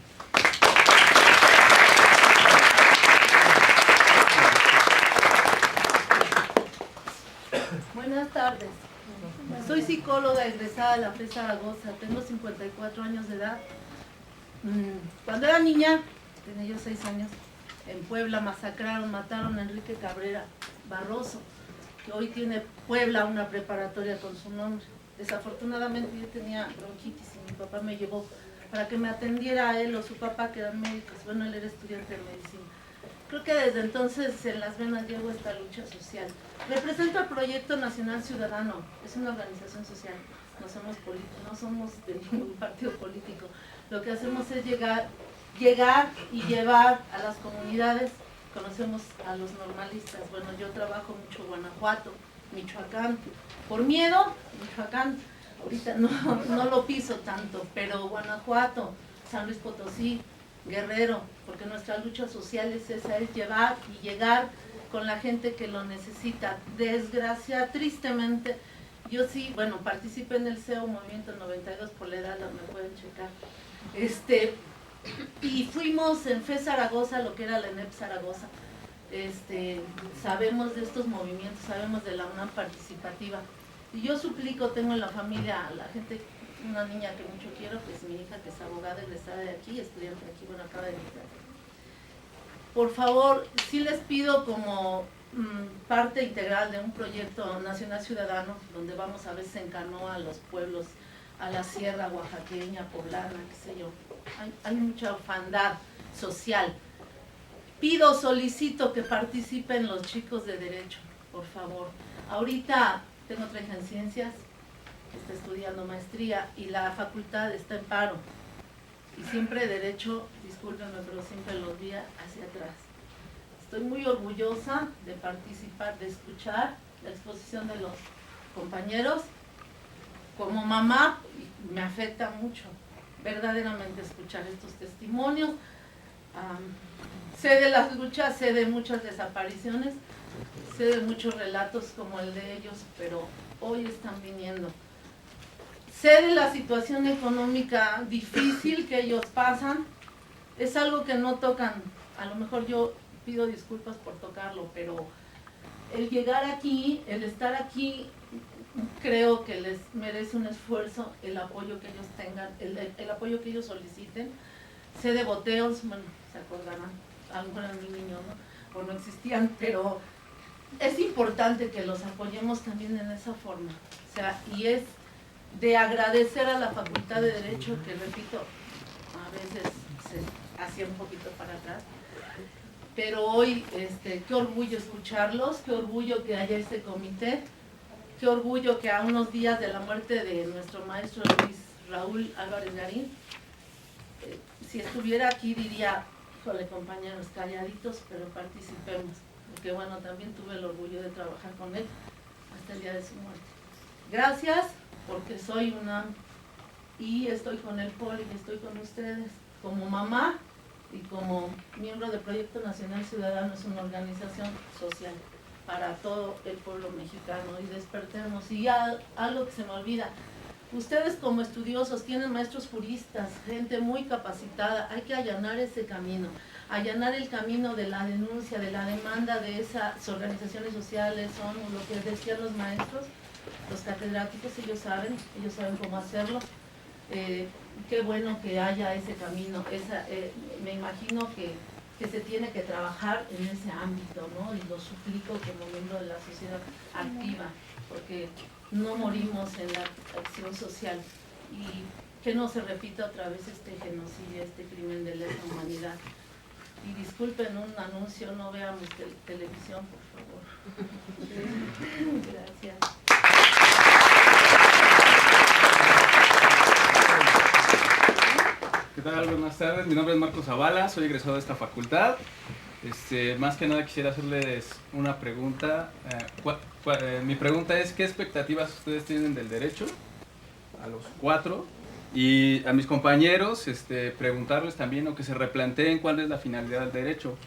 Buenas tardes. Soy psicóloga egresada de la FES Zaragoza, tengo 54 años de edad. Cuando era niña, tenía yo 6 años, en Puebla mataron a Enrique Cabrera Barroso, que hoy tiene Puebla una preparatoria con su nombre. Desafortunadamente yo tenía bronquitis y mi papá me llevó para que me atendiera a él o su papá, que eran médicos. Bueno, él era estudiante de medicina. Creo que desde entonces en las venas llevo esta lucha social. Represento al Proyecto Nacional Ciudadano, es una organización social, no somos de ningún partido político. Lo que hacemos es llegar y llevar a las comunidades. Conocemos a los normalistas. Bueno, yo trabajo mucho en Guanajuato, Michoacán. Por miedo, Michoacán, ahorita no lo piso tanto, pero Guanajuato, San Luis Potosí, Guerrero, porque nuestra lucha social es esa, es llevar y llegar con la gente que lo necesita. Tristemente, yo sí, bueno, participé en el CEO Movimiento 92 por la edad, me pueden checar. Y fuimos en FES Zaragoza, lo que era la ENEP Zaragoza. Sabemos de estos movimientos, sabemos de la UNAM participativa. Y yo suplico, tengo en la familia a la gente, una niña que mucho quiero, que es mi hija, que es abogada egresada de aquí, estudiante de aquí, bueno, acaba de entrar. Por favor, sí les pido como parte integral de un proyecto nacional ciudadano, donde vamos a veces en canoa a los pueblos, a la sierra oaxaqueña, poblana, qué sé yo. Hay mucha orfandad social. Solicito que participen los chicos de Derecho, por favor. Ahorita tengo otra hija en Ciencias, está estudiando maestría, y la facultad está en paro. Y siempre Derecho, discúlpenme, pero siempre los vi hacia atrás. Estoy muy orgullosa de participar, de escuchar la exposición de los compañeros. Como mamá, me afecta mucho verdaderamente escuchar estos testimonios. Sé de las luchas, sé de muchas desapariciones, sé de muchos relatos como el de ellos, pero hoy están viniendo. Sé de la situación económica difícil que ellos pasan. Es algo que no tocan. A lo mejor yo pido disculpas por tocarlo, pero el llegar aquí, el estar aquí, creo que les merece un esfuerzo, el apoyo que ellos tengan, el apoyo que ellos soliciten. Sé de boteos, bueno, se acordarán, algunos eran muy niños, ¿no? O no existían, pero es importante que los apoyemos también en esa forma. O sea, y es de agradecer a la Facultad de Derecho, que repito, a veces se hacía un poquito para atrás, pero hoy, qué orgullo escucharlos, qué orgullo que haya este comité, qué orgullo que a unos días de la muerte de nuestro maestro Luis Raúl Álvarez Garín, si estuviera aquí diría, híjole compañeros, calladitos, pero participemos. porque bueno, también tuve el orgullo de trabajar con él hasta el día de su muerte. Gracias, porque soy una y estoy con el Poli y estoy con ustedes como mamá y como miembro del Proyecto Nacional Ciudadano. Es una organización social para todo el pueblo mexicano, y despertemos. Y algo que se me olvida, ustedes como estudiosos tienen maestros juristas, gente muy capacitada, hay que allanar ese camino, allanar el camino de la denuncia, de la demanda de esas organizaciones sociales. Son lo que decían los maestros, los catedráticos, ellos saben cómo hacerlo. Qué bueno que haya ese camino, me imagino que se tiene que trabajar en ese ámbito, ¿no? Y lo suplico como miembro de la sociedad activa, porque no morimos en la acción social, y que no se repita otra vez este genocidio, este crimen de lesa humanidad. Y disculpen un anuncio, no veamos televisión, por favor. Gracias. ¿Qué tal? Buenas tardes, mi nombre es Marcos Zavala, soy egresado de esta facultad. Más que nada quisiera hacerles una pregunta. Mi pregunta es, ¿qué expectativas ustedes tienen del derecho? A los 4. Y a mis compañeros, preguntarles también, o que se replanteen cuál es la finalidad del derecho.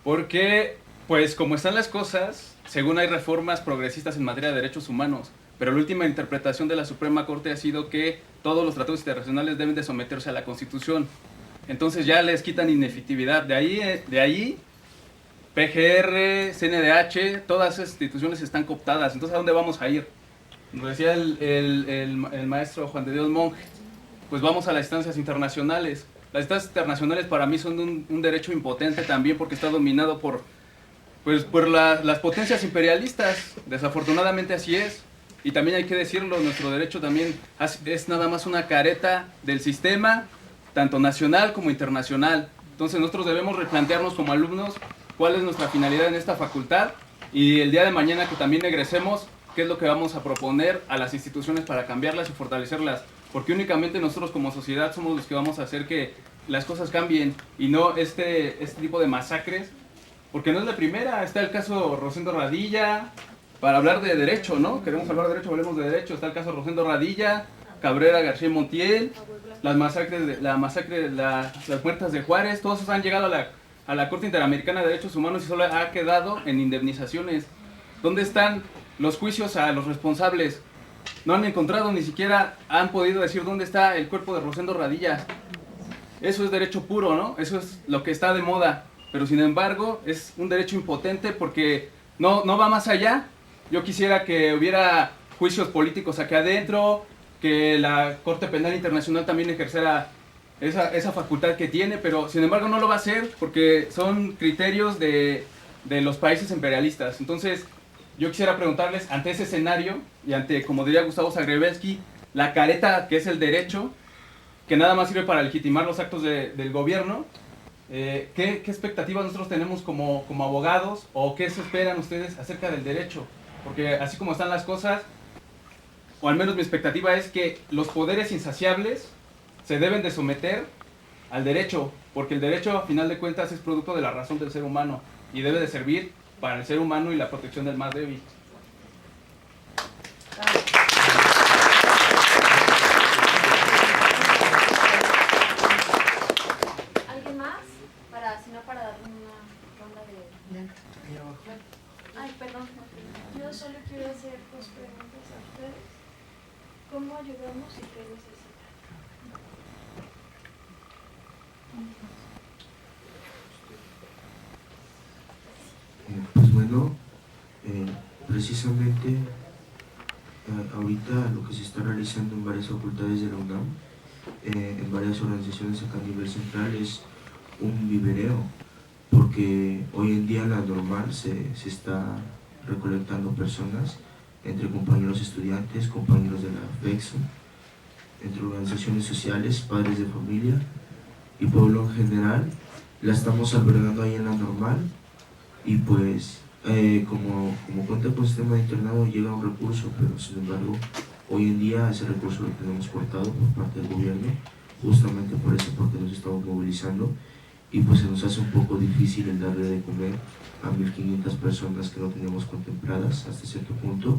Porque, pues como están las cosas, según hay reformas progresistas en materia de derechos humanos, pero la última interpretación de la Suprema Corte ha sido que todos los tratados internacionales deben de someterse a la Constitución. Entonces ya les quitan inefectividad. De ahí PGR, CNDH, todas esas instituciones están cooptadas. Entonces, ¿a dónde vamos a ir? Nos decía el maestro Juan de Dios Monge, pues vamos a las instancias internacionales. Las instancias internacionales para mí son un derecho impotente también, porque está dominado por las potencias imperialistas. Desafortunadamente así es. Y también hay que decirlo, nuestro derecho también es nada más una careta del sistema, tanto nacional como internacional. Entonces nosotros debemos replantearnos como alumnos cuál es nuestra finalidad en esta facultad, y el día de mañana que también egresemos, qué es lo que vamos a proponer a las instituciones para cambiarlas y fortalecerlas. Porque únicamente nosotros como sociedad somos los que vamos a hacer que las cosas cambien, y no este tipo de masacres. Porque no es la primera, está el caso Rosendo Radilla. Para hablar de derecho, ¿no? Queremos hablar de derecho, hablemos de derecho. Está el caso Rosendo Radilla, Cabrera García Montiel, las muertas de Juárez. Todos esos han llegado a la Corte Interamericana de Derechos Humanos y solo ha quedado en indemnizaciones. ¿Dónde están los juicios a los responsables? No han encontrado, ni siquiera han podido decir dónde está el cuerpo de Rosendo Radilla. Eso es derecho puro, ¿no? Eso es lo que está de moda. Pero sin embargo, es un derecho impotente porque no va más allá. Yo quisiera que hubiera juicios políticos aquí adentro, que la Corte Penal Internacional también ejerciera esa facultad que tiene, pero sin embargo no lo va a hacer porque son criterios de los países imperialistas. Entonces, yo quisiera preguntarles, ante ese escenario, y ante, como diría Gustavo Zagrebelsky, la careta que es el derecho, que nada más sirve para legitimar los actos del gobierno, ¿qué expectativas nosotros tenemos como abogados, o qué se esperan ustedes acerca del derecho? Porque así como están las cosas, o al menos mi expectativa es que los poderes insaciables se deben de someter al derecho, porque el derecho a final de cuentas es producto de la razón del ser humano y debe de servir para el ser humano y la protección del más débil. ¿Alguien más? Si no, para darle una ronda de... Ay, perdón. Yo solo quiero hacer 2 preguntas a ustedes. ¿Cómo ayudamos y qué necesitan? Pues bueno, precisamente ahorita lo que se está realizando en varias facultades de la UNAM, en varias organizaciones acá a nivel central, es un vivereo, porque hoy en día la normal se está recolectando personas entre compañeros estudiantes, compañeros de la FEXO, entre organizaciones sociales, padres de familia y pueblo en general. La estamos albergando ahí en la normal, y pues como cuenta con sistema de internado llega un recurso, pero sin embargo hoy en día ese recurso lo tenemos cortado por parte del gobierno, justamente por eso, porque nos estamos movilizando, y pues se nos hace un poco difícil el darle de comer a 1500 personas que no teníamos contempladas hasta cierto punto,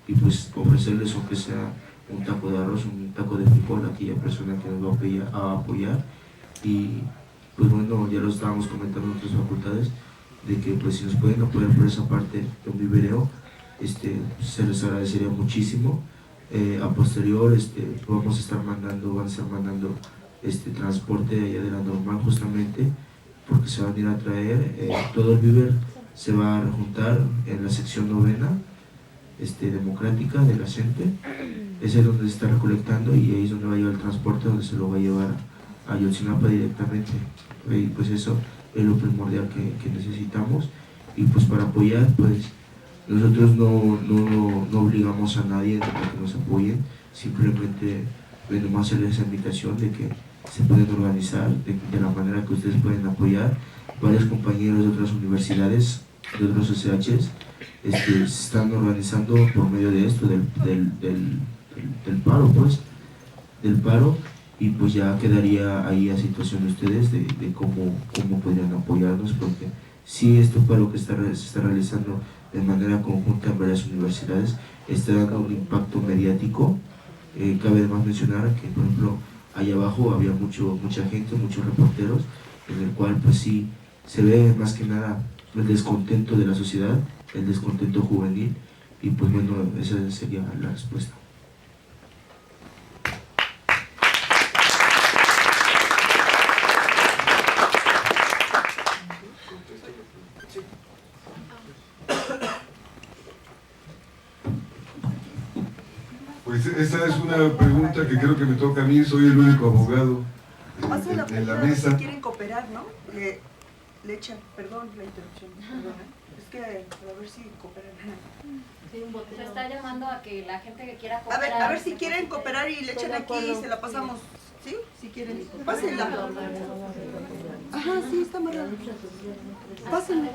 y pues ofrecerles aunque sea un taco de arroz, un taco de frijol a aquella persona que nos va a apoyar. Y pues bueno, ya lo estábamos comentando en otras facultades, de que pues si nos pueden apoyar por esa parte de un vivereo, se les agradecería muchísimo. A posterior vamos a estar mandando, van a estar mandando transporte allá de la normal, justamente porque se van a ir a traer todo el víver, se va a rejuntar en la sección 9ª democrática de la gente. Ese es donde se está recolectando y ahí es donde va a llevar el transporte, donde se lo va a llevar a Ayotzinapa directamente. Y pues eso es lo primordial que necesitamos. Y pues para apoyar, pues nosotros no obligamos a nadie a que nos apoyen, simplemente nomás hacerles esa invitación de que se pueden organizar de la manera que ustedes pueden apoyar. Varios compañeros de otras universidades, de otros SHs, se están organizando por medio de esto, del paro, pues, y pues ya quedaría ahí a situación de ustedes de cómo podrían apoyarnos, porque si esto paro que se está realizando de manera conjunta en varias universidades está dando un impacto mediático. Cabe además mencionar que, por ejemplo, allá abajo había mucha gente, muchos reporteros, en el cual pues sí se ve más que nada el descontento de la sociedad, el descontento juvenil, y pues bueno, esa sería la respuesta. Pues esa es una pregunta que creo que me toca a mí, soy el único abogado en la mesa. Si quieren cooperar, ¿no? Le echan, perdón la interrupción, es que a ver si cooperan. Se está llamando a que la gente que quiera cooperar. A ver si quieren cooperar y le echan aquí y se la pasamos, ¿sí? Si quieren, pásenla. Ajá, sí, está amarrada. Pásenla.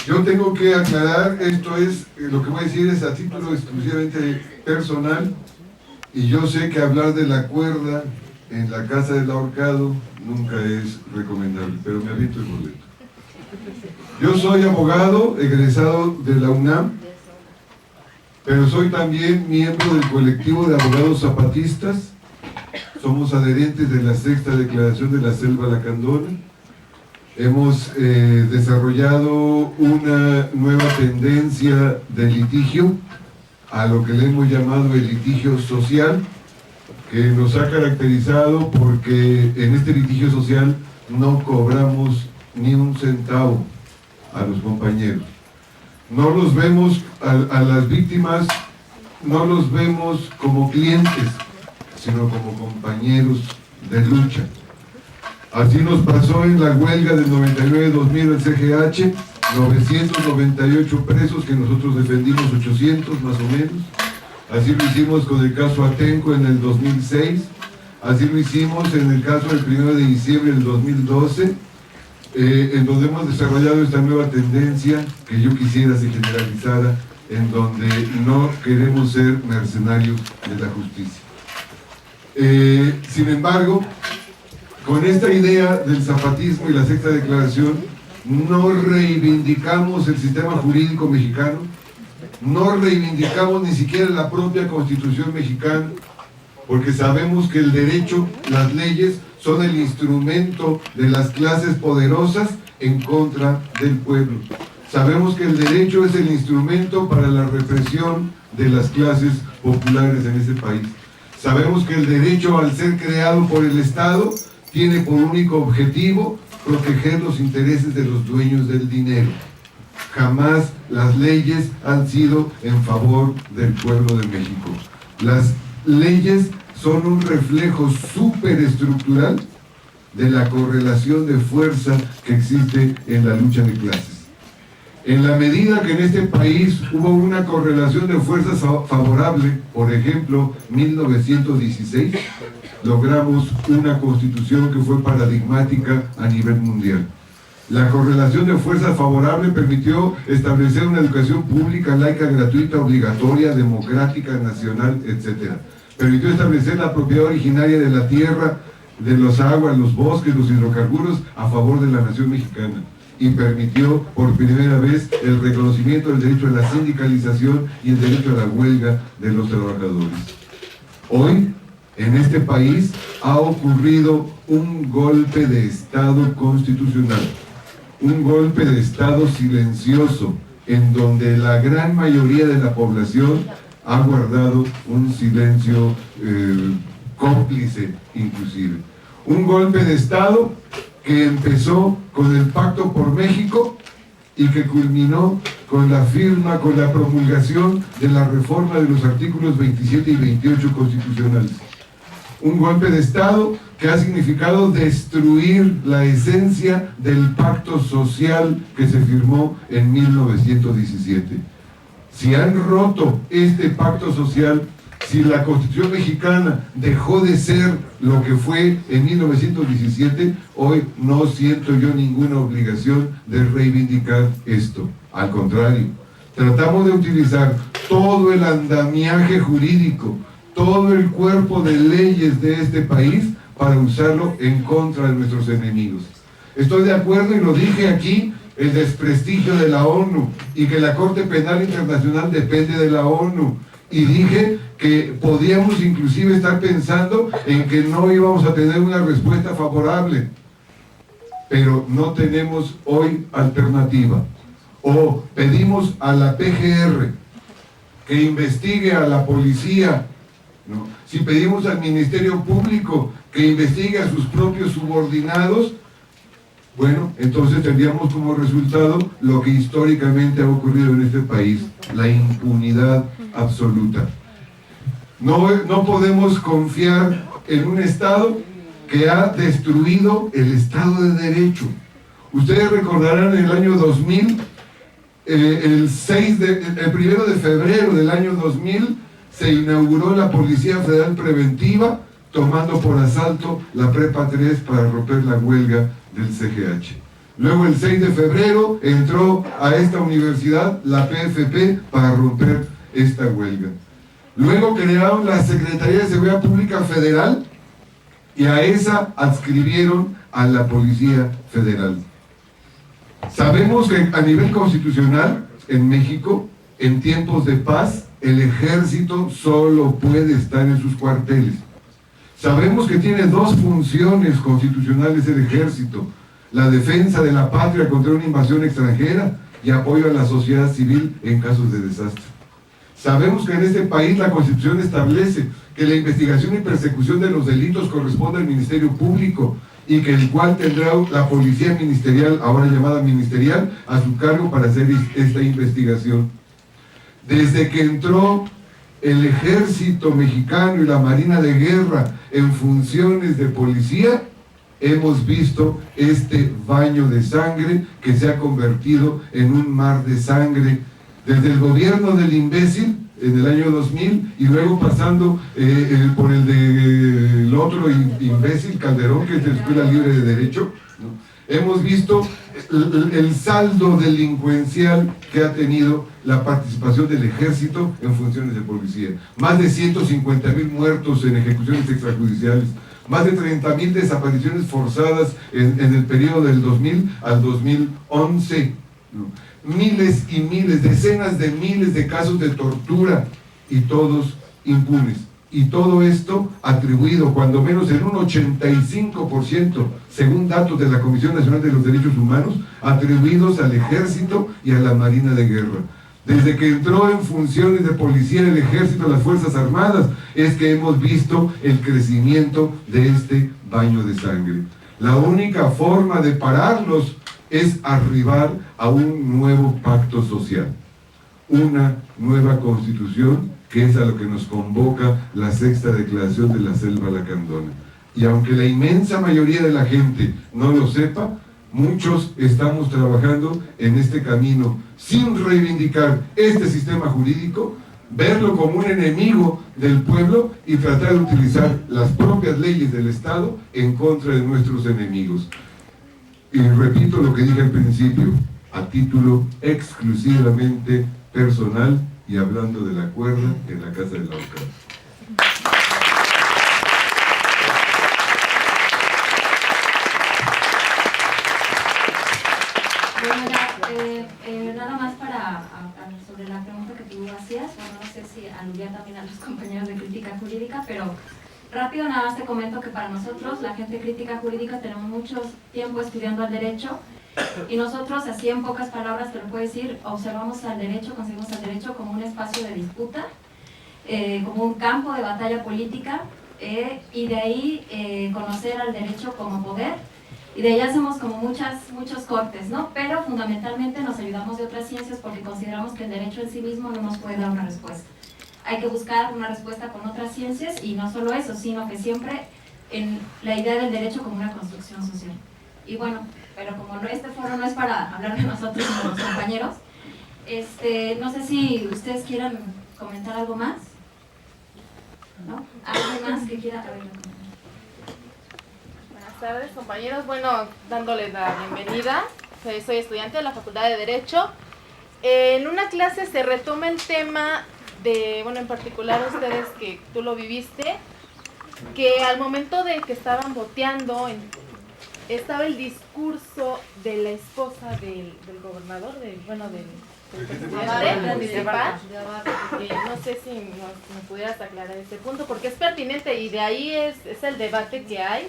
Yo tengo que aclarar, esto es, lo que voy a decir es a título exclusivamente personal, y yo sé que hablar de la cuerda en la casa del ahorcado nunca es recomendable, pero me aviento el boleto. Yo soy abogado egresado de la UNAM, pero soy también miembro del colectivo de abogados zapatistas. Somos adherentes de la 6ª Declaración de la Selva Lacandona. Hemos desarrollado una nueva tendencia de litigio, a lo que le hemos llamado el litigio social, que nos ha caracterizado porque en este litigio social no cobramos ni un centavo a los compañeros. No los vemos a las víctimas, no los vemos como clientes, sino como compañeros de lucha. Así nos pasó en la huelga del 99-2000 del CGH, 998 presos que nosotros defendimos, 800 más o menos. Así lo hicimos con el caso Atenco en el 2006, así lo hicimos en el caso del 1 de diciembre del 2012, en donde hemos desarrollado esta nueva tendencia que yo quisiera se generalizara, en donde no queremos ser mercenarios de la justicia. Sin embargo, con esta idea del zapatismo y la 6ª Declaración, no reivindicamos el sistema jurídico mexicano, no reivindicamos ni siquiera la propia Constitución mexicana, porque sabemos que el derecho, las leyes, son el instrumento de las clases poderosas en contra del pueblo. Sabemos que el derecho es el instrumento para la represión de las clases populares en este país. Sabemos que el derecho, al ser creado por el Estado, tiene por único objetivo proteger los intereses de los dueños del dinero. Jamás las leyes han sido en favor del pueblo de México. Las leyes son un reflejo superestructural de la correlación de fuerza que existe en la lucha de clases. En la medida que en este país hubo una correlación de fuerzas favorable, por ejemplo, 1916, logramos una constitución que fue paradigmática a nivel mundial. La correlación de fuerzas favorable permitió establecer una educación pública, laica, gratuita, obligatoria, democrática, nacional, etc. permitió establecer la propiedad originaria de la tierra, de las aguas, los bosques, los hidrocarburos a favor de la nación mexicana, y permitió por primera vez el reconocimiento del derecho a la sindicalización y el derecho a la huelga de los trabajadores. Hoy, en este país, ha ocurrido un golpe de Estado constitucional, un golpe de Estado silencioso, en donde la gran mayoría de la población ha guardado un silencio cómplice inclusive. Un golpe de Estado que empezó con el Pacto por México y que culminó con la firma, con la promulgación de la reforma de los artículos 27 y 28 constitucionales. Un golpe de Estado que ha significado destruir la esencia del pacto social que se firmó en 1917. Si han roto este pacto social, si la Constitución mexicana dejó de ser lo que fue en 1917, hoy no siento yo ninguna obligación de reivindicar esto. Al contrario, tratamos de utilizar todo el andamiaje jurídico, todo el cuerpo de leyes de este país para usarlo en contra de nuestros enemigos. Estoy de acuerdo, y lo dije aquí, el desprestigio de la ONU y que la Corte Penal Internacional depende de la ONU. Y dije que podíamos inclusive estar pensando en que no íbamos a tener una respuesta favorable. Pero no tenemos hoy alternativa. O pedimos a la PGR que investigue a la policía, ¿no? Si pedimos al Ministerio Público que investigue a sus propios subordinados, bueno, entonces tendríamos como resultado lo que históricamente ha ocurrido en este país, la impunidad absoluta. No podemos confiar en un Estado que ha destruido el Estado de Derecho. Ustedes recordarán en el año 2000, el 1 de febrero del año 2000, se inauguró la Policía Federal Preventiva, tomando por asalto la Prepa 3 para romper la huelga del CGH. Luego el 6 de febrero entró a esta universidad la PFP para romper esta huelga. Luego crearon la Secretaría de Seguridad Pública Federal y a esa adscribieron a la Policía Federal. Sabemos que a nivel constitucional en México, en tiempos de paz, el ejército solo puede estar en sus cuarteles. Sabemos que tiene dos funciones constitucionales el ejército: la defensa de la patria contra una invasión extranjera y apoyo a la sociedad civil en casos de desastre. Sabemos que en este país la Constitución establece que la investigación y persecución de los delitos corresponde al Ministerio Público y que el cual tendrá la Policía Ministerial, ahora llamada ministerial, a su cargo para hacer esta investigación. Desde que entró el Ejército Mexicano y la Marina de Guerra en funciones de policía, hemos visto este baño de sangre que se ha convertido en un mar de sangre, desde el gobierno del imbécil en el año 2000 y luego pasando por el del otro imbécil, Calderón, que es de la Escuela Libre de Derecho, ¿no? Hemos visto el saldo delincuencial que ha tenido la participación del ejército en funciones de policía. Más de 150,000 muertos en ejecuciones extrajudiciales, más de 30,000 desapariciones forzadas en el periodo del 2000 al 2011, ¿no? Miles y miles, decenas de miles de casos de tortura y todos impunes. Y todo esto atribuido, cuando menos en un 85%, según datos de la Comisión Nacional de los Derechos Humanos, atribuidos al Ejército y a la Marina de Guerra. Desde que entró en funciones de policía el Ejército, las Fuerzas Armadas, es que hemos visto el crecimiento de este baño de sangre. La única forma de pararlos es arribar a un nuevo pacto social, una nueva constitución, que es a lo que nos convoca la sexta declaración de la Selva Lacandona. Y aunque la inmensa mayoría de la gente no lo sepa, muchos estamos trabajando en este camino sin reivindicar este sistema jurídico, verlo como un enemigo del pueblo y tratar de utilizar las propias leyes del Estado en contra de nuestros enemigos. Y repito lo que dije al principio, a título exclusivamente personal y hablando de la cuerda en la casa de la Oca. Bueno, ya, nada más sobre la pregunta que tú hacías, bueno, no sé si aludía también a los compañeros de crítica jurídica, pero rápido nada más te comento que para nosotros, la gente de crítica jurídica, tenemos mucho tiempo estudiando el derecho y nosotros, así en pocas palabras te lo puedo decir, observamos al derecho, concebimos al derecho como un espacio de disputa, como un campo de batalla política, y de ahí conocer al derecho como poder, y de ahí hacemos como muchos cortes, ¿no? Pero fundamentalmente nos ayudamos de otras ciencias porque consideramos que el derecho en sí mismo no nos puede dar una respuesta. Hay que buscar una respuesta con otras ciencias y no solo eso, sino que siempre en la idea del derecho como una construcción social. Y bueno, pero como este foro no es para hablar de nosotros sino de los compañeros, no sé si ustedes quieran comentar algo más, ¿no? ¿Alguien más que quiera comentar? Buenas tardes, compañeros. Bueno, dándoles la bienvenida. Soy estudiante de la Facultad de Derecho. En una clase se retoma el tema de, bueno, en particular ustedes que tú lo viviste, que al momento de que estaban voteando, estaba el discurso de la esposa del gobernador, del presidente municipal. No sé si me pudieras aclarar este punto, porque es pertinente y de ahí es el debate que hay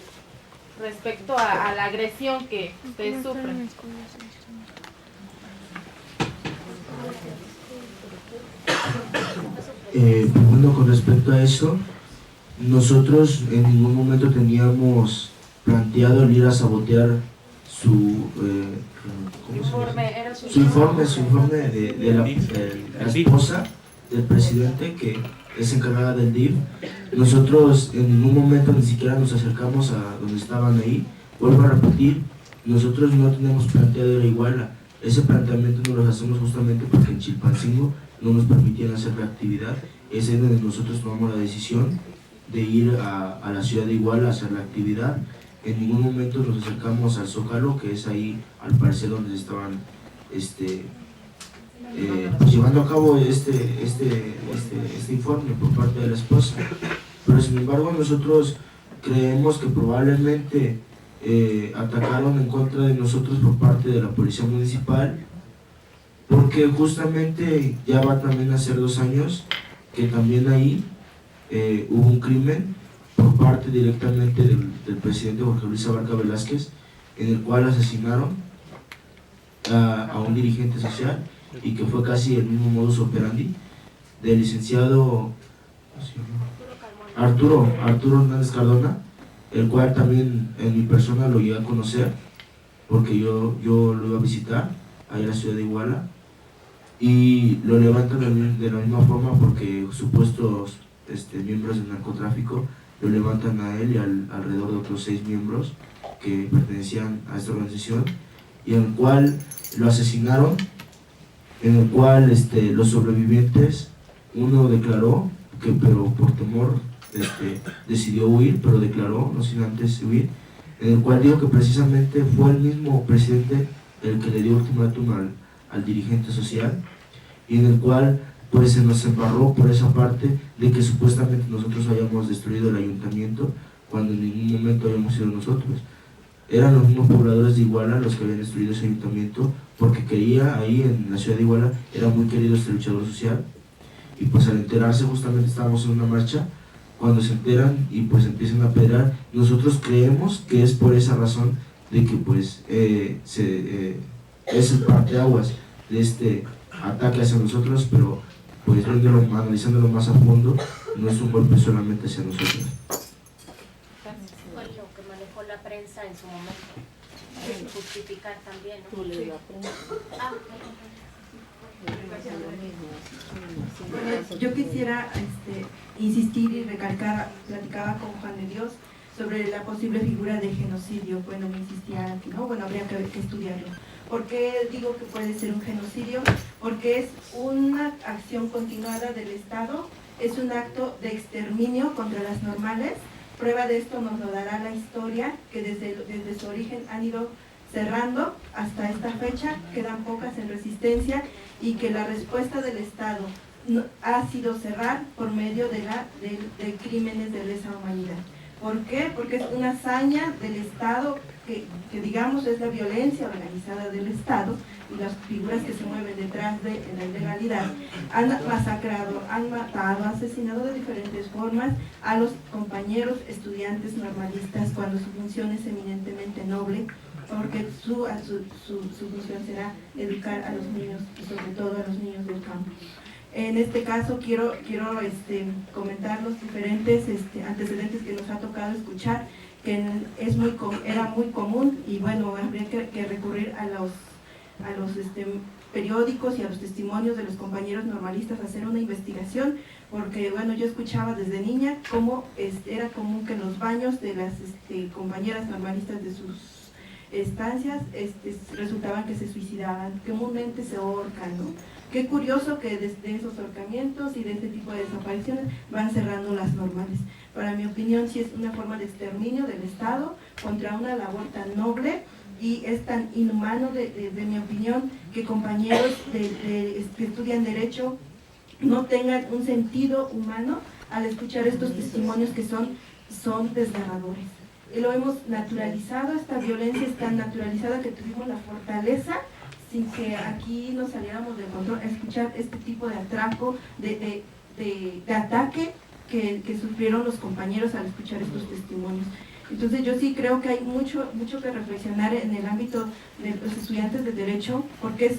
respecto a la agresión que ustedes sufren. Bueno, con respecto a eso, nosotros en ningún momento teníamos planteado el ir a sabotear su informe de la esposa del presidente, que es encargada del DIF. Nosotros en ningún momento ni siquiera nos acercamos a donde estaban ahí. Vuelvo a repetir, nosotros no tenemos planteado ir a Iguala. Ese planteamiento no lo hacemos justamente porque en Chilpancingo no nos permitían hacer la actividad. Es ahí donde nosotros tomamos la decisión de ir a la ciudad de Iguala a hacer la actividad. En ningún momento nos acercamos al Zócalo, que es ahí al parecer donde estaban pues llevando a cabo este informe por parte de la esposa. Pero sin embargo nosotros creemos que probablemente atacaron en contra de nosotros por parte de la policía municipal, porque justamente ya va también a ser 2 años que también ahí hubo un crimen por parte directamente del presidente Jorge Luis Abarca Velázquez, en el cual asesinaron a un dirigente social, y que fue casi el mismo modus operandi del licenciado Arturo Hernández Cardona, el cual también en mi persona lo llegué a conocer porque yo lo iba a visitar ahí en la ciudad de Iguala, y lo levantan de la misma forma porque supuestos miembros del narcotráfico lo levantan a él y alrededor de otros 6 miembros que pertenecían a esta organización, y en el cual lo asesinaron, en el cual los sobrevivientes, uno declaró que pero por temor decidió huir, pero declaró no sin antes huir, en el cual dijo que precisamente fue el mismo presidente el que le dio ultimátum al dirigente social, y en el cual pues se nos embarró por esa parte de que supuestamente nosotros hayamos destruido el ayuntamiento, cuando en ningún momento habíamos sido nosotros. Eran los mismos pobladores de Iguala los que habían destruido ese ayuntamiento, porque quería ahí en la ciudad de Iguala, era muy querido este luchador social, y pues al enterarse, justamente estábamos en una marcha, cuando se enteran y pues empiezan a apedrear, nosotros creemos que es por esa razón de que pues es el parteaguas de este ataque hacia nosotros, pero pues analizándolo más a fondo, no es un golpe solamente hacia nosotros. Fue lo que manejó la prensa en su momento, justificar también, ¿no? Bueno, yo quisiera insistir y recalcar, platicaba con Juan de Dios sobre la posible figura de genocidio. Bueno, me insistía que no, bueno, habría que estudiarlo. ¿Por qué digo que puede ser un genocidio? Porque es una acción continuada del Estado, es un acto de exterminio contra las normales. Prueba de esto nos lo dará la historia, que desde su origen han ido cerrando hasta esta fecha, quedan pocas en resistencia, y que la respuesta del Estado ha sido cerrar por medio de crímenes de lesa humanidad. ¿Por qué? Porque es una hazaña del Estado que digamos es la violencia organizada del Estado y las figuras que se mueven detrás de la ilegalidad. Han masacrado, han matado, asesinado de diferentes formas a los compañeros estudiantes normalistas cuando su función es eminentemente noble, porque su función será educar a los niños, y sobre todo a los niños del campo. En este caso quiero comentar los diferentes antecedentes que nos ha tocado escuchar, que era muy común, y bueno, habría que recurrir a los periódicos y a los testimonios de los compañeros normalistas a hacer una investigación, porque bueno, yo escuchaba desde niña cómo era común que en los baños de las compañeras normalistas de sus estancias resultaban que se suicidaban, que comúnmente se ahorcan, ¿no? Qué curioso que desde esos ahorcamientos y de este tipo de desapariciones van cerrando las normales. Para mi opinión, sí es una forma de exterminio del Estado contra una labor tan noble, y es tan inhumano, de mi opinión, que compañeros que estudian Derecho no tengan un sentido humano al escuchar estos testimonios que son desgarradores. Y lo hemos naturalizado, esta violencia es tan naturalizada que tuvimos la fortaleza, sin que aquí nos saliéramos de control, a escuchar este tipo de atraco, de ataque que sufrieron los compañeros al escuchar estos testimonios. Entonces yo sí creo que hay mucho que reflexionar en el ámbito de los estudiantes de Derecho, porque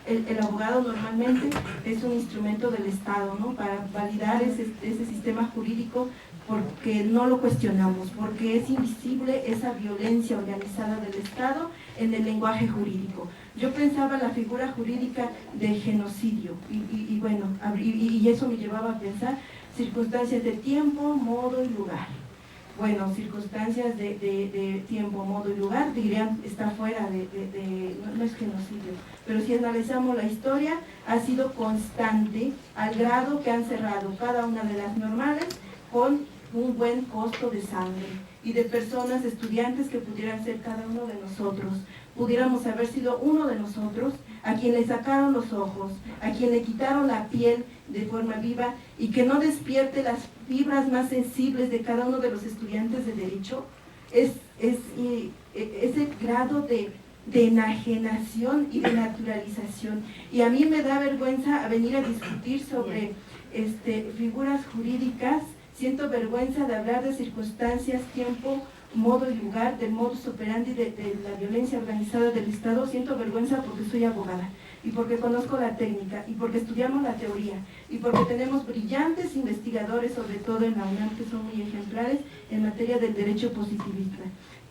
el abogado normalmente es un instrumento del Estado, ¿no? Para validar ese sistema jurídico, porque no lo cuestionamos, porque es invisible esa violencia organizada del Estado en el lenguaje jurídico. Yo pensaba la figura jurídica de genocidio, y bueno, y eso me llevaba a pensar circunstancias de tiempo, modo y lugar. Bueno, circunstancias de tiempo, modo y lugar, dirían, está fuera no es genocidio, pero si analizamos la historia, ha sido constante al grado que han cerrado cada una de las normales con un buen costo de sangre y de personas, estudiantes que pudieran ser cada uno de nosotros, pudiéramos haber sido uno de nosotros, a quien le sacaron los ojos, a quien le quitaron la piel de forma viva, y que no despierte las fibras más sensibles de cada uno de los estudiantes de Derecho, es ese grado de enajenación y de naturalización. Y a mí me da vergüenza venir a discutir sobre figuras jurídicas. Siento vergüenza de hablar de circunstancias, tiempo, modo y lugar, del modus operandi de la violencia organizada del Estado. Siento vergüenza porque soy abogada, y porque conozco la técnica, y porque estudiamos la teoría, y porque tenemos brillantes investigadores, sobre todo en la UNAM, que son muy ejemplares en materia del derecho positivista,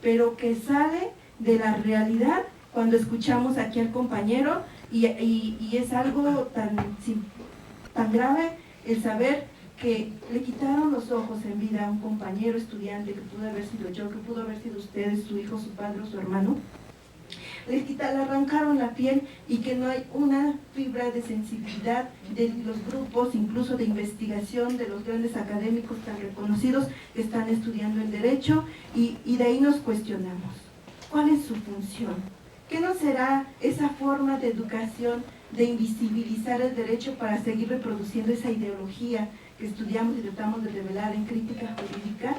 pero que sale de la realidad cuando escuchamos aquí al compañero, y es algo tan grave el saber que le quitaron los ojos en vida a un compañero estudiante, que pudo haber sido yo, que pudo haber sido ustedes, su hijo, su padre o su hermano. Le arrancaron la piel, y que no hay una fibra de sensibilidad de los grupos, incluso de investigación, de los grandes académicos tan reconocidos que están estudiando el derecho, y de ahí nos cuestionamos. ¿Cuál es su función? ¿Qué no será esa forma de educación, de invisibilizar el derecho para seguir reproduciendo esa ideología que estudiamos y tratamos de revelar en crítica jurídica?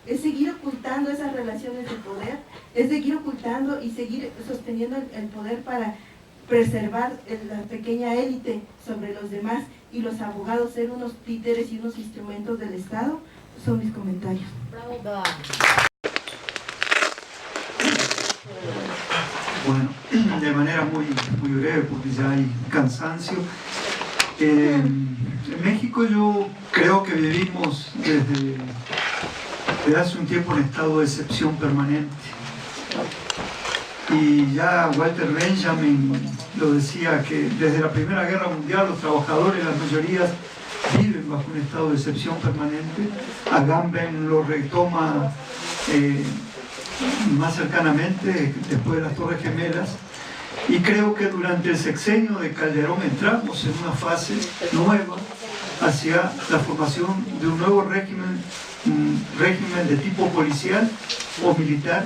Es seguir ocultando esas relaciones de poder, es seguir ocultando y seguir sosteniendo el poder para preservar la pequeña élite sobre los demás, y los abogados ser unos títeres y unos instrumentos del Estado. Son mis comentarios. Bravo. Bueno, de manera muy breve, porque ya hay cansancio. En México yo creo que vivimos desde hace un tiempo en estado de excepción permanente. Y ya Walter Benjamin lo decía, que desde la Primera Guerra Mundial los trabajadores, las mayorías, viven bajo un estado de excepción permanente. Agamben lo retoma más cercanamente después de las Torres Gemelas, y creo que durante el sexenio de Calderón entramos en una fase nueva hacia la formación de un nuevo régimen de tipo policial o militar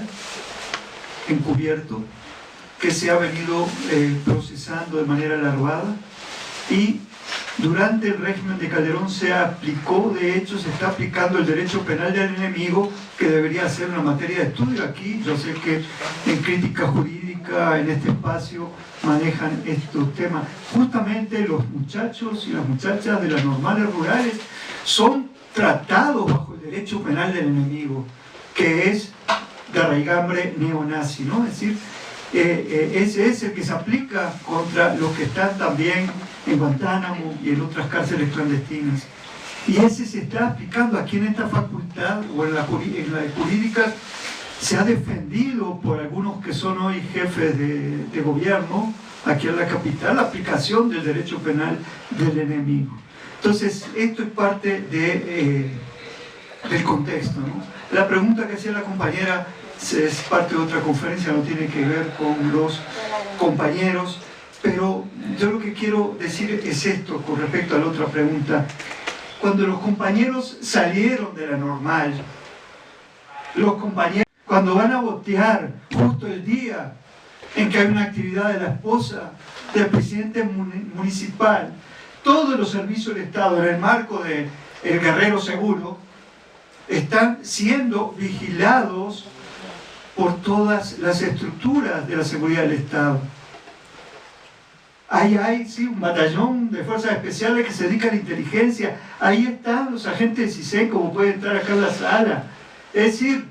encubierto, que se ha venido procesando de manera alarmada, y Durante el régimen de Calderón se aplicó, de hecho se está aplicando el derecho penal del enemigo, que debería ser una materia de estudio aquí. Yo sé que en crítica jurídica, en este espacio, manejan estos temas. Justamente los muchachos y las muchachas de las normales rurales son tratados bajo el derecho penal del enemigo, que es de raigambre neonazi, ¿no? Es decir, ese es el que se aplica contra los que están también en Guantánamo y en otras cárceles clandestinas. Y ese se está aplicando aquí en esta facultad o en la de jurídica. Se ha defendido por algunos que son hoy jefes de gobierno aquí en la capital la aplicación del derecho penal del enemigo. Entonces, esto es parte del contexto, ¿no? La pregunta que hacía la compañera es parte de otra conferencia, no tiene que ver con los compañeros, pero yo lo que quiero decir es esto con respecto a la otra pregunta. Cuando los compañeros salieron de la normal, los compañeros, cuando van a votear justo el día en que hay una actividad de la esposa del presidente municipal, todos los servicios del Estado en el marco del Guerrero Seguro están siendo vigilados por todas las estructuras de la seguridad del Estado. Ahí hay sí, un batallón de fuerzas especiales que se dedica a la inteligencia. Ahí están los agentes de CISEN, como pueden entrar acá en la sala. Es decir,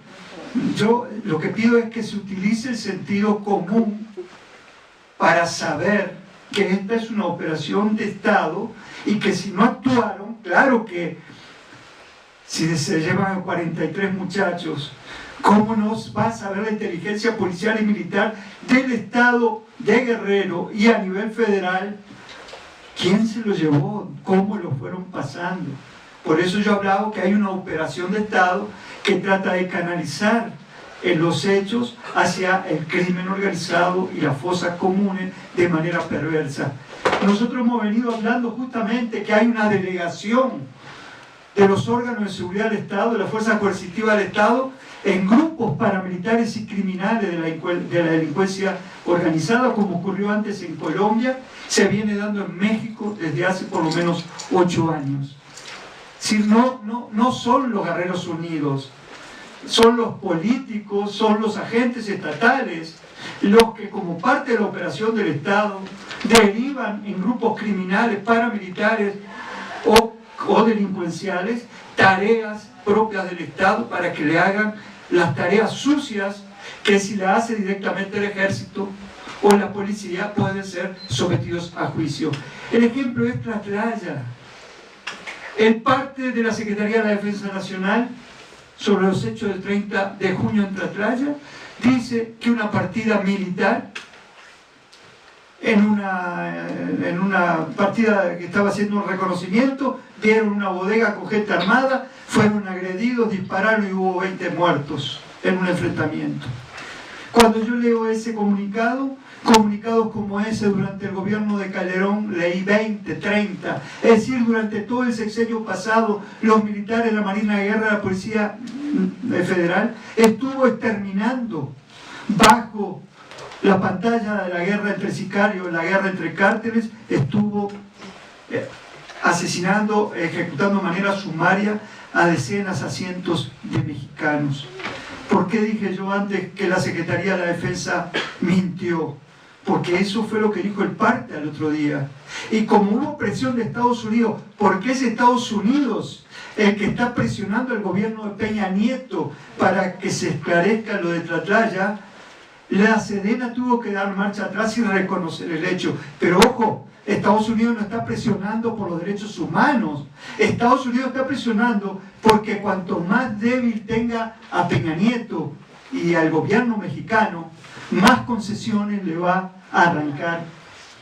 yo lo que pido es que se utilice el sentido común para saber que esta es una operación de Estado y que si no actuaron, claro que si se llevan a 43 muchachos, ¿cómo nos va a saber la inteligencia policial y militar del Estado de Guerrero y a nivel federal quién se lo llevó, cómo lo fueron pasando? Por eso yo hablaba que hay una operación de Estado que trata de canalizar los hechos hacia el crimen organizado y las fosas comunes de manera perversa. Nosotros hemos venido hablando justamente que hay una delegación de los órganos de seguridad del Estado, de la fuerza coercitiva del Estado, en grupos paramilitares y criminales de la delincuencia organizada, como ocurrió antes en Colombia, se viene dando en México desde hace por lo menos 8 años. Si no son los Guerreros Unidos, son los políticos, son los agentes estatales los que como parte de la operación del Estado derivan en grupos criminales, paramilitares o delincuenciales tareas propias del Estado para que le hagan las tareas sucias que si la hace directamente el ejército o la policía pueden ser sometidos a juicio. El ejemplo es Tlatlaya. El parte de la Secretaría de la Defensa Nacional sobre los hechos del 30 de junio en Tlatlaya dice que una partida militar en una partida que estaba haciendo un reconocimiento, vieron una bodega con gente armada, fueron agredidos, dispararon y hubo 20 muertos en un enfrentamiento. Cuando yo leo ese comunicado, comunicados como ese durante el gobierno de Calderón, leí 20, 30, es decir, durante todo el sexenio pasado, los militares, la Marina de Guerra, la Policía Federal, estuvo exterminando bajo la pantalla de la guerra entre sicarios, la guerra entre cárteles, estuvo asesinando, ejecutando de manera sumaria a decenas, a cientos de mexicanos. ¿Por qué dije yo antes que la Secretaría de la Defensa mintió? Porque eso fue lo que dijo el parte al otro día. Y como hubo presión de Estados Unidos, porque es Estados Unidos el que está presionando al gobierno de Peña Nieto para que se esclarezca lo de Tlatlaya, la Sedena tuvo que dar marcha atrás y reconocer el hecho. Pero ojo, Estados Unidos no está presionando por los derechos humanos. Estados Unidos está presionando porque cuanto más débil tenga a Peña Nieto y al gobierno mexicano, más concesiones le va a arrancar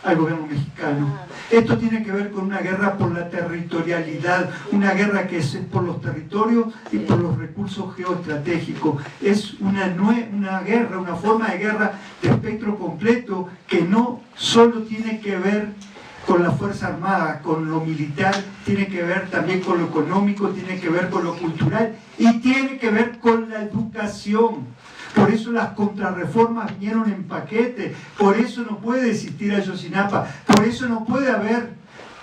al gobierno mexicano. Esto tiene que ver con una guerra por la territorialidad, una guerra que es por los territorios y por los recursos geoestratégicos. Es una guerra, una forma de guerra de espectro completo que no solo tiene que ver con la Fuerza Armada, con lo militar, tiene que ver también con lo económico, tiene que ver con lo cultural y tiene que ver con la educación. Por eso las contrarreformas vinieron en paquete, por eso no puede existir Ayotzinapa, por eso no puede haber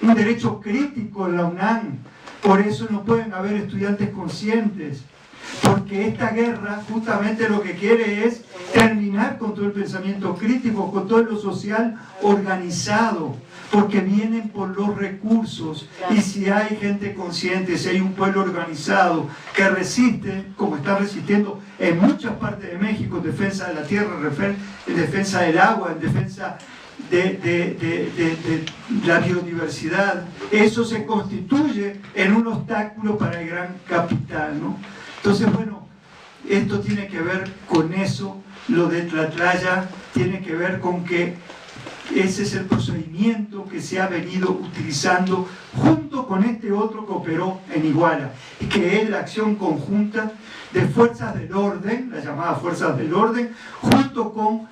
un derecho crítico en la UNAM. Por eso no pueden haber estudiantes conscientes, porque esta guerra justamente lo que quiere es terminar con todo el pensamiento crítico, con todo lo social organizado, porque vienen por los recursos. Y si hay gente consciente, si hay un pueblo organizado que resiste, como está resistiendo en muchas partes de México, en defensa de la tierra, en defensa del agua, en defensa de la biodiversidad, eso se constituye en un obstáculo para el gran capital, ¿no? Entonces, bueno, esto tiene que ver con eso. Lo de Tlatlaya tiene que ver con que ese es el procedimiento que se ha venido utilizando junto con este otro que operó en Iguala, y que es la acción conjunta de fuerzas del orden, las llamadas fuerzas del orden, junto con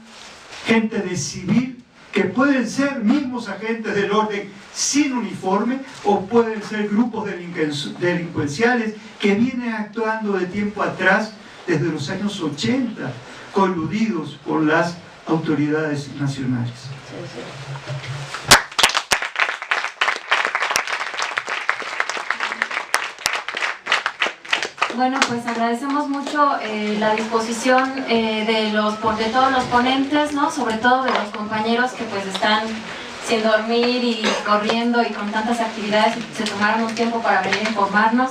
gente de civil, que pueden ser mismos agentes del orden sin uniforme, o pueden ser grupos delincuenciales que vienen actuando de tiempo atrás, desde los años 80, coludidos con las autoridades nacionales. Bueno, pues agradecemos mucho la disposición de todos los ponentes, ¿no? Sobre todo de los compañeros que pues están sin dormir y corriendo y con tantas actividades, y se tomaron un tiempo para venir a informarnos.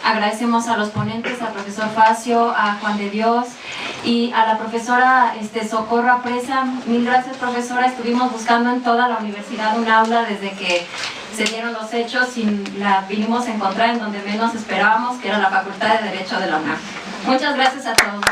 Agradecemos a los ponentes, al profesor Facio, a Juan de Dios y a la profesora Socorro Apresa. Mil gracias, profesora. Estuvimos buscando en toda la universidad un aula desde que se dieron los hechos y la vinimos a encontrar en donde menos esperábamos, que era la Facultad de Derecho de la UNAM. Muchas gracias a todos.